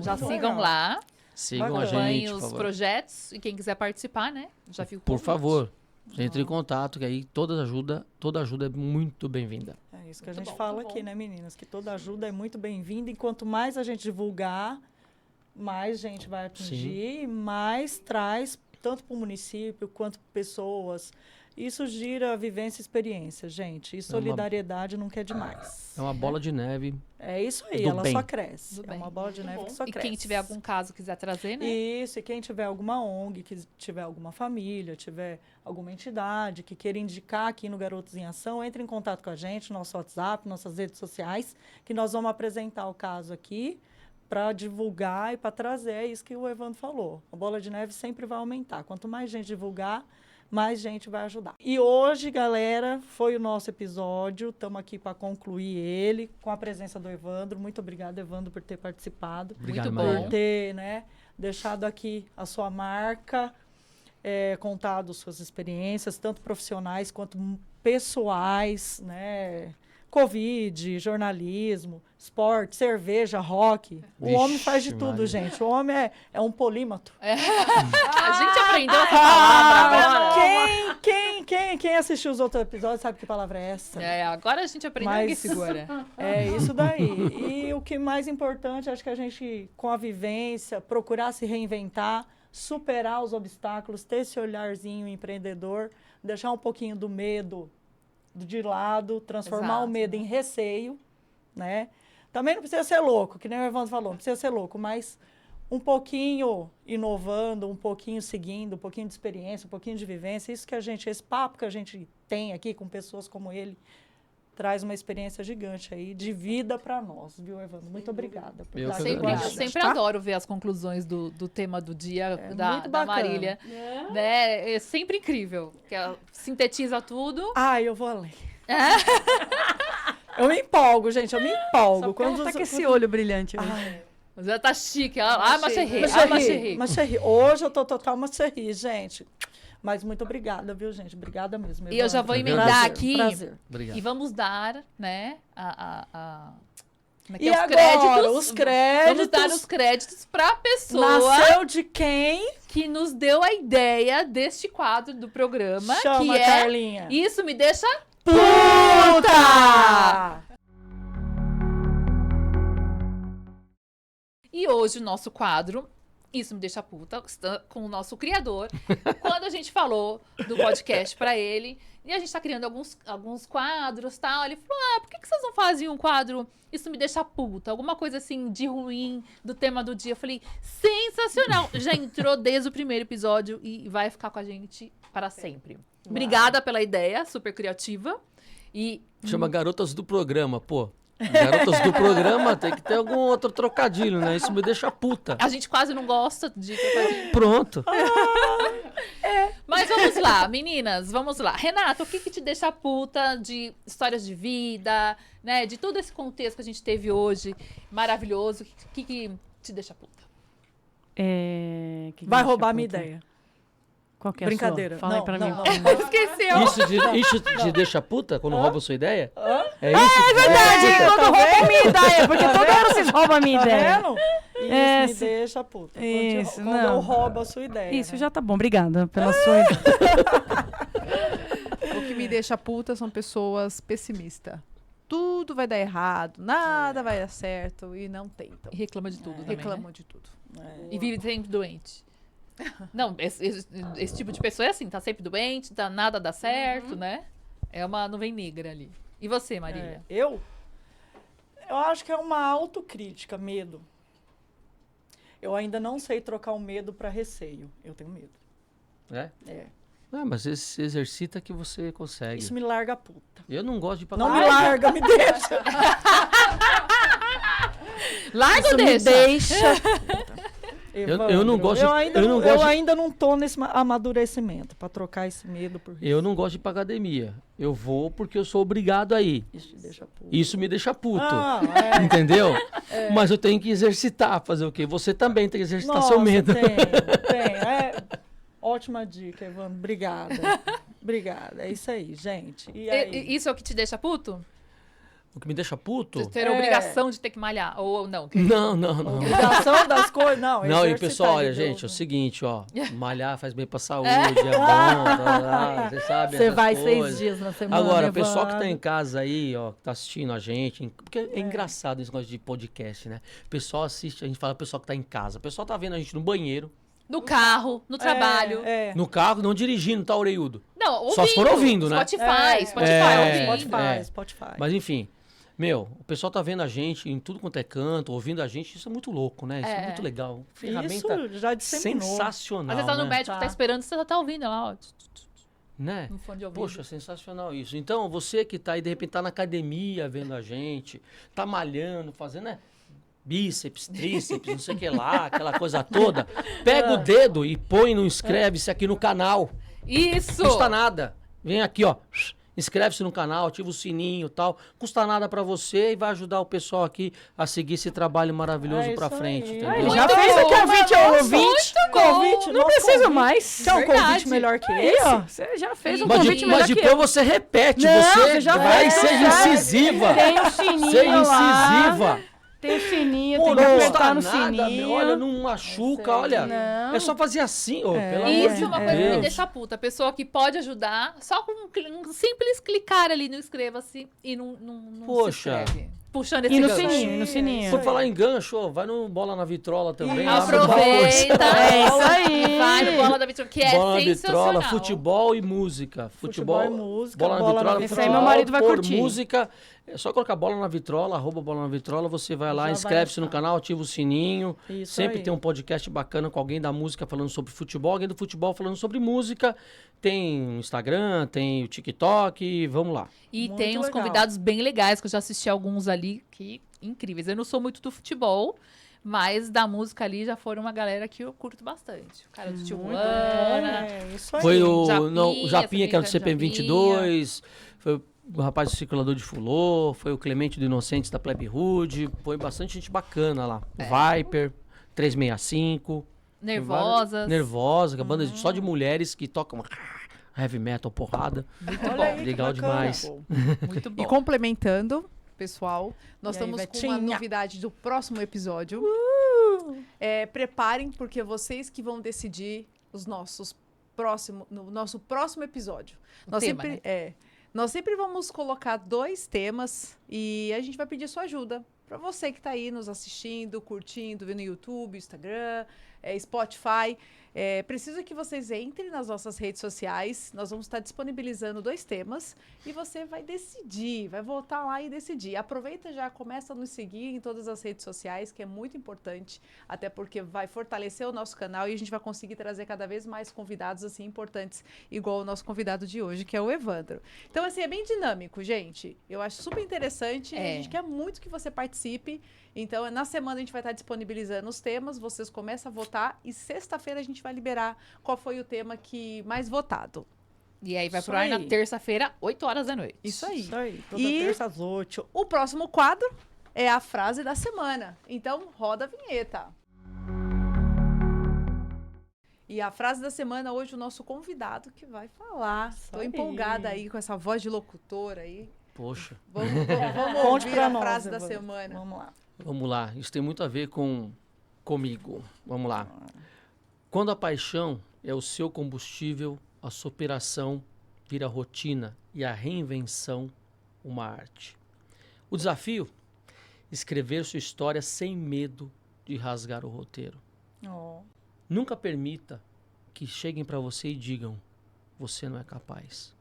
Já muito sigam legal. lá, Sigam a acompanhem gente, por os favor. projetos e quem quiser participar, né? Já fica o Por convite. favor, entre em contato, que aí toda ajuda é muito bem-vinda. É isso que a Muito gente bom, fala muito aqui, bom. né, meninas? Que toda ajuda é muito bem-vinda. E quanto mais a gente divulgar, mais gente vai atingir, e mais traz, tanto para o município quanto para pessoas. Isso gira vivência e experiência, gente. E solidariedade nunca é demais. É uma bola de neve. É isso aí, do ela bem. só cresce. Do É bem. uma bola de neve que só E cresce. quem tiver algum caso quiser trazer, né? Isso, e quem tiver alguma ONG, que tiver alguma família, tiver alguma entidade que queira indicar aqui no Garotos em Ação, entre em contato com a gente, nosso WhatsApp, nossas redes sociais, que nós vamos apresentar o caso aqui para divulgar e para trazer. É isso que o Evandro falou. A bola de neve sempre vai aumentar. Quanto mais gente divulgar, mais gente vai ajudar. E hoje, galera, foi o nosso episódio. Estamos aqui para concluir ele com a presença do Evandro. Muito obrigada, Evandro, por ter participado. Obrigado, bom. Maria. Por ter, né, deixado aqui a sua marca, contado suas experiências, tanto profissionais quanto pessoais, né? Covid, jornalismo, esporte, cerveja, rock. O homem faz de Vixe, tudo, Maria. gente. O homem é um polímato. A gente aprendeu essa palavra agora. Quem assistiu os outros episódios sabe que palavra é essa. Agora a gente aprendeu Mas- ninguém segura. É isso daí. E o que mais importante, acho que a gente, com a vivência, procurar se reinventar, superar os obstáculos, ter esse olharzinho empreendedor, deixar um pouquinho do medo de lado, transformar Exato, o medo em receio, né? Também não precisa ser louco, que nem o Evandro falou, não precisa ser louco, mas um pouquinho inovando, um pouquinho seguindo, um pouquinho de experiência, um pouquinho de vivência, esse papo que a gente tem aqui com pessoas como ele, traz uma experiência gigante aí de vida para nós, viu, Evandro? Muito obrigada. Por Eu estar que aqui com a Eu agradeço. gente, sempre tá? adoro ver as conclusões do tema do dia da muito bacana. Marília. Né? É sempre incrível. Que ela sintetiza tudo. Ai, eu vou além. Eu me empolgo, gente, eu me empolgo. Quando tá com esse olho brilhante. hoje. Ai, Mas ela tá chique. Macherry. Macherry. Hoje eu tô total Macherry, gente. Mas muito obrigada, viu, gente? Obrigada mesmo. E eu já vou Evandro. emendar Prazer, aqui. Prazer. Obrigado. E vamos dar, né, como é que E é? Os agora, créditos. os créditos. Vamos dar os créditos pra pessoa Nasceu de quem? que nos deu a ideia deste quadro do programa, Chama, que é Carlinha. Isso Me Deixa Puta! E hoje o nosso quadro, Isso Me Deixa Puta, está com o nosso criador. Quando a gente falou do podcast pra ele, e a gente tá criando alguns quadros e tal, ele falou, por que vocês não fazem um quadro Isso Me Deixa Puta? Alguma coisa assim de ruim do tema do dia. Eu falei, sensacional! Já entrou desde o primeiro episódio e vai ficar com a gente para sempre. Obrigada pela ideia, super criativa. E Chama Garotas do Programa, pô. Garotas do Programa tem que ter algum outro trocadilho, né? Isso me deixa puta. a gente quase não gosta de trocadilho. Pronto. Mas vamos lá, meninas, vamos lá. Renata, o que te deixa puta de histórias de vida, né? De todo esse contexto que a gente teve hoje, maravilhoso. O que te deixa puta? Que Vai deixa roubar a minha puta? ideia. Qual que é Brincadeira. a sua? Fala aí Não, pra não, mim. não. Esqueceu. Isso te deixa puta quando rouba a sua ideia? É isso? É verdade, É, todo tá rouba a vendo? minha ideia, porque toda hora vocês roubam a minha Tá ideia. vendo? Isso É, me se- deixa puta. Isso, Quando não. eu roubo a sua ideia. Isso né? já tá bom, obrigada pela sua ideia. O que me deixa puta são pessoas pessimistas. Tudo vai dar errado, nada vai dar certo e não tentam. E reclama de tudo também, Reclamam né? de tudo. É. E vive sempre doente. Não, esse tipo de pessoa é assim, tá sempre doente, nada dá certo, né? É uma nuvem negra ali. E você, Marília? Eu acho que é uma autocrítica, medo. Eu ainda não sei trocar o medo para receio. Eu tenho medo. É? É. Ah, mas se exercita que você consegue. Isso me larga a puta. Eu não gosto de ir pra Não me academia. larga, me deixa. Larga ou Isso me deixa? deixa. Eu não gosto de- Eu ainda não tô nesse amadurecimento para trocar esse medo por Eu não gosto de ir pra academia. Eu vou porque eu sou obrigado a ir. Isso te deixa puto. Isso me deixa puto. Ah, Entendeu? Mas eu tenho que exercitar, fazer o quê? Você também tem que exercitar Nossa, seu medo. Tem. Ótima dica, Evandro. Obrigada. Obrigada. É isso aí, gente. E aí? Isso é o que te deixa puto? O que me deixa puto? Ter a obrigação de ter que malhar, ou não? Não. Obrigação das coisas, não. Não, e exercitar, pessoal, olha, entendeu? gente, é o seguinte, ó. Malhar faz bem pra saúde, é bom, você sabe Você essas vai coisas. 6 dias na semana. Agora, o pessoal que tá Evandro. em casa aí, ó, que tá assistindo a gente, porque é engraçado esse negócio de podcast, né? O pessoal assiste, a gente fala o pessoal que tá em casa. O pessoal tá vendo a gente no banheiro, No carro, no trabalho. no carro, não dirigindo, tá orelhudo. Não, ouvindo. Só se for ouvindo, né? Spotify, ouvindo. Spotify. Mas enfim, meu, o pessoal tá vendo a gente em tudo quanto é canto, ouvindo a gente, isso é muito louco, né? Isso é muito legal. Ferramenta Isso já disseminou. sensacional, Às vezes tá no né? médico, tá esperando, você tá ouvindo lá, ó. Né? No fone de ouvido. Poxa, sensacional isso. Então, você que tá aí, de repente, tá na academia vendo a gente, tá malhando, fazendo, né? Bíceps, tríceps, não sei o que lá, aquela coisa toda. Pega o dedo e põe no inscreve-se aqui no canal. Isso! Não custa nada. Vem aqui, ó. Inscreve-se no canal, ativa o sininho e tal. Custa nada pra você e vai ajudar o pessoal aqui a seguir esse trabalho maravilhoso É pra isso frente, aí. entendeu? Ele Ele Muito já fez bom, o convite ao nossa, ouvinte. Convite, Não precisa convite. mais. Quer um Verdade. convite melhor que Aí, esse? ó, você já fez um Mas, convite melhor mas que depois eu. você repete, Não, você você já vai fez, ser já. incisiva. Tem o sininho Ser lá. incisiva. Tem o sininho, Pô, tem que não apertar custa no nada, sininho. meu, olha, não machuca, olha. Não. É só fazer assim, ó, pelo amor Isso de é uma coisa que me Deus. deixa puta. A pessoa que pode ajudar, só com um simples clicar ali no inscreva-se e não Poxa. se inscreve. Puxando esse E no gancho. sininho, no sininho. Por falar em gancho, ó, vai no Bola na Vitrola também. Isso. abre o Aproveita. É isso aí. Vai no Bola da Vitrola, que é Bola na sensacional. Vitrola, futebol e música. Futebol e música, Bola na Bola na Vitrola. Vitrola. Esse aí meu marido vai por curtir. música. É só colocar Bola na Vitrola, @ Bola na Vitrola, você vai lá, Já vai inscreve-se no achar. canal, ativa o sininho. Isso Sempre aí. tem um podcast bacana com alguém da música falando sobre futebol, alguém do futebol falando sobre música. Tem o Instagram, tem o TikTok, vamos lá. E Muito tem uns legal. convidados bem legais, que eu já assisti alguns ali, que incríveis. Eu não sou muito do futebol, mas da música ali já foram uma galera que eu curto bastante. O cara do Tijuana. É, isso aí. Foi o Japinha, Japinha, que era do essa menina CPM22, foi o rapaz do Circulador de Fulô, foi o Clemente do Inocentes da Plebe Rude, foi bastante gente bacana lá. Viper, 365. Nervosas. Nervosa, que é banda só de mulheres que tocam heavy metal, porrada. Muito Olha bom. aí, que Legal bacana, demais. pô. Muito bom. E complementando, pessoal, nós E aí, estamos com Betinha? uma novidade do próximo episódio. Preparem, porque vocês que vão decidir os nossos no nosso próximo episódio. Nós tema, sempre, né? nós sempre vamos colocar 2 temas e a gente vai pedir sua ajuda. Para você que está aí nos assistindo, curtindo, vendo no YouTube, Instagram, Spotify. Preciso que vocês entrem nas nossas redes sociais. Nós vamos estar disponibilizando 2 temas e você vai decidir, vai voltar lá e decidir. Aproveita já, começa a nos seguir em todas as redes sociais, que é muito importante, até porque vai fortalecer o nosso canal e a gente vai conseguir trazer cada vez mais convidados assim importantes, igual o nosso convidado de hoje, que é o Evandro. Então, assim, é bem dinâmico, gente. Eu acho super interessante e a gente quer muito que você participe. Então, na semana a gente vai estar disponibilizando os temas, vocês começam a votar e sexta-feira a gente vai liberar qual foi o tema que mais votado. E aí vai Isso pro ar na aí. terça-feira, 8 horas da noite. Isso aí. Isso aí. Toda E- terça às 8. O próximo quadro é a frase da semana. Então, roda a vinheta. E a frase da semana, hoje, o nosso convidado que vai falar. Estou aí. empolgada aí com essa voz de locutor aí. Poxa, Vamos Conte ouvir pra a nós, frase da Evandro. semana. Vamos lá. vamos lá. Isso tem muito a ver comigo. Vamos lá. Quando a paixão é o seu combustível, a superação vira rotina e a reinvenção uma arte. O desafio? Escrever sua história sem medo de rasgar o roteiro. Ó. Nunca permita que cheguem pra você e digam, você não é capaz.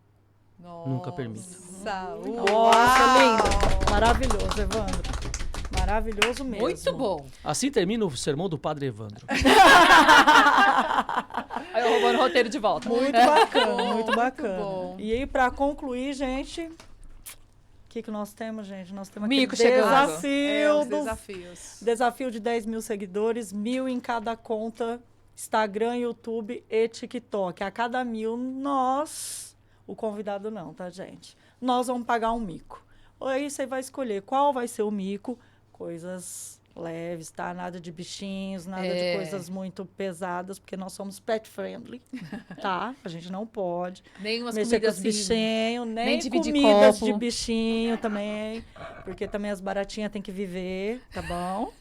Nossa, Nunca permita. Nossa, lindo. Maravilhoso, Evandro. Maravilhoso mesmo. Muito bom. Assim termina o sermão do Padre Evandro. Aí eu roubando o roteiro de volta. Muito bacana, muito muito bacana. bom. E aí, pra concluir, gente, o que nós temos, gente? Nós temos Mico aquele chegando. desafio, Os dos- desafios. desafio de 10 mil seguidores, 1.000 em cada conta, Instagram, YouTube e TikTok. A cada 1.000, o convidado não, tá, gente? Nós vamos pagar um mico. Aí você vai escolher qual vai ser o mico, coisas leves, tá? Nada de bichinhos, nada de coisas muito pesadas, porque nós somos pet friendly, tá? A gente não pode Nem umas mexer com comidas os assim. bichinhos, nem dividir comidas copo. de bichinho também, porque também as baratinhas têm que viver, tá bom?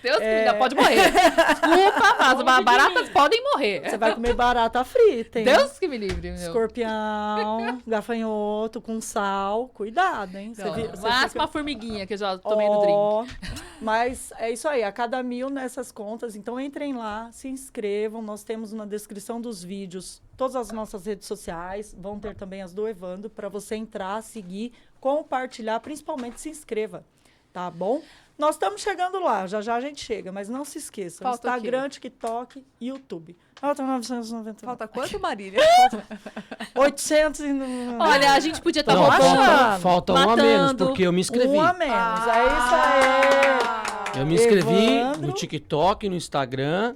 Deus que me dá, pode morrer. Desculpa, mas as baratas podem morrer. Você vai comer barata frita, hein? Deus que me livre, meu. Escorpião, gafanhoto, com sal. Cuidado, hein? Não, você mas fica- uma formiguinha que eu já tomei no drink. Ó, mas é isso aí, a cada 1.000 nessas contas. Então entrem lá, se inscrevam. Nós temos na descrição dos vídeos todas as nossas redes sociais. Vão ter também as do Evandro para você entrar, seguir, compartilhar, principalmente se inscreva. Tá bom? Nós estamos chegando lá, já já a gente chega, mas não se esqueça. Falta o quê? Instagram, TikTok e YouTube. Falta 990. Falta quanto, Marília? 800 e... Olha, a gente podia estar Não, baixando. falta um a menos, matando. porque eu me inscrevi. Um a menos, é isso aí. Eu me inscrevi Evandro. no TikTok, no Instagram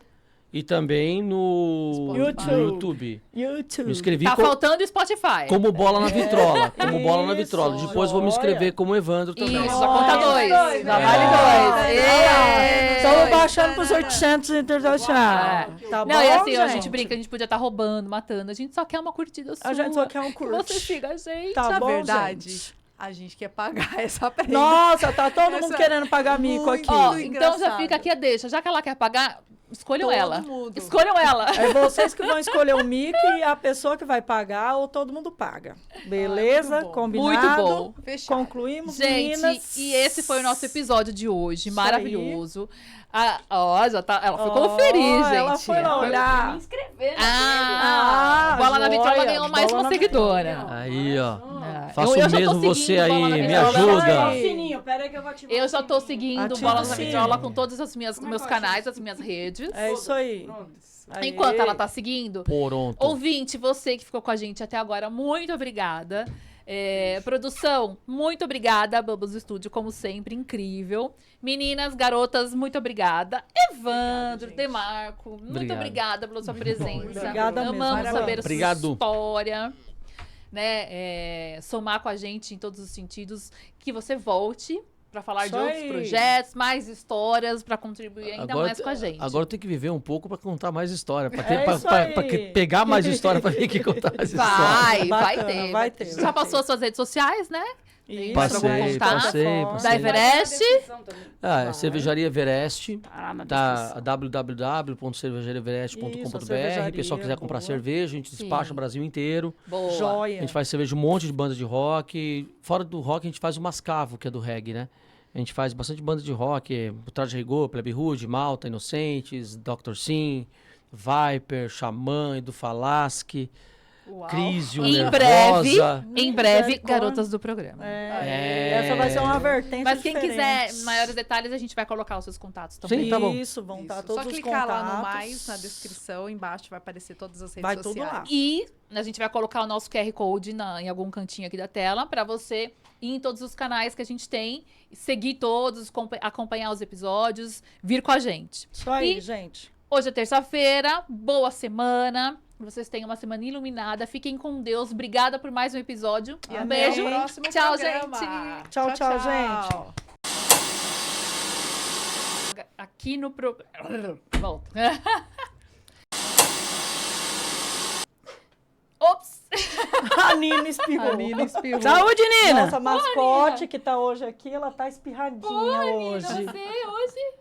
e também no YouTube. no YouTube. YouTube. Me inscrevi Tá faltando o Spotify. como bola na vitrola. Como bola na Isso, vitrola. Depois vou me inscrever olha. como Evandro também. Isso, já conta dois. Já vale dois. Estamos baixando para os 800 internacional. Tá bom, Não, e assim, ó, a gente? gente brinca, a gente podia estar roubando, matando. A gente só quer uma curtida sua. A gente só quer um Que curte. você siga a gente. Tá Na bom, verdade, gente? a gente quer pagar essa prenda. Nossa, tá todo mundo Essa- querendo pagar mico muito. aqui. Ó, Muito então já engraçado. fica aqui a deixa. Já que ela quer pagar, escolham Todo ela. mundo. Escolham ela. É vocês que vão escolher o mico e a pessoa que vai pagar ou todo mundo paga. Beleza? muito bom. Combinado? Muito bom. Fechado. Concluímos, Gente, meninas. e esse foi o nosso episódio de hoje. Isso Maravilhoso. Ó, já tá. Ela foi Ó, conferir, gente. ela foi lá olhar. Me inscrever. Ah, Bola na Vitrola joia. ganhou mais Bola uma na seguidora. Aí, ó. Ah, Faça o já tô mesmo seguindo você Bola na aí, me Vitrola. ajuda. Aí. Sininho, pera aí que eu vou ativar Eu o já tô sininho. seguindo Ativa Bola o na sininho. Vitrola com todos os meus Como é que eu canais, ativo? as minhas redes. É isso aí. Pronto. Aí. Enquanto ela tá seguindo, Poronto. ouvinte, você que ficou com a gente até agora, muito obrigada. Produção, muito obrigada. Bubbles Studio, como sempre, incrível. Meninas, garotas, muito obrigada. Evandro, gente. Demarco, muito Obrigado. obrigada pela sua presença. Obrigada mesmo. Amamos saber a sua Obrigado. história. Né? Somar com a gente em todos os sentidos. Que você volte para falar Isso de outros aí. projetos, mais histórias, para contribuir ainda mais com a gente. Agora tem que viver um pouco pra contar mais história. Pra, É isso aí. pegar mais história pra mim que contar mais história. Vai Bacana, vai ter. Já passou as suas redes sociais, né? Isso, Passei, algum contato? passei. Da Everest. Ah, Cervejaria Everest. Ah, na Tá descrição. www.cervejariaeverest.com.br. Isso, a O cervejaria, pessoal quiser comprar boa. cerveja, a gente despacha Sim. o Brasil inteiro. Boa. A Joia. gente faz cerveja de um monte de bandas de rock. Fora do rock, a gente faz o Mascavo, que é do reggae, né? A gente faz bastante bandas de rock. Traje Rigor, Plebe Rude, Malta, Inocentes, Dr. Sim, Viper, Xamã, Edu Falaschi, Crisium, Em breve, Nervosa. em breve, Misericórdia. garotas do programa. Essa vai ser uma vertente Mas quem quiser diferente. maiores detalhes, a gente vai colocar os seus contatos também. Sim, tá bom. Isso, vão estar Isso. todos Só os clicar contatos. lá no mais, na descrição, embaixo vai aparecer todas as redes Vai tudo sociais. lá. E a gente vai colocar o nosso QR Code em algum cantinho aqui da tela para você ir em todos os canais que a gente tem, seguir todos, acompanhar os episódios, vir com a gente. Isso aí, E- gente. Hoje é terça-feira, boa semana. Vocês tenham uma semana iluminada. Fiquem com Deus. Obrigada por mais um episódio. E Um até beijo. o próximo Tchau, programa. gente. Tchau, tchau, gente. Aqui no programa. Volta. Ops! A Nina espirrou. A Nina espirrou. Saúde, Nina! Nossa mascote que tá hoje aqui, ela tá espirradinha hoje. Você hoje.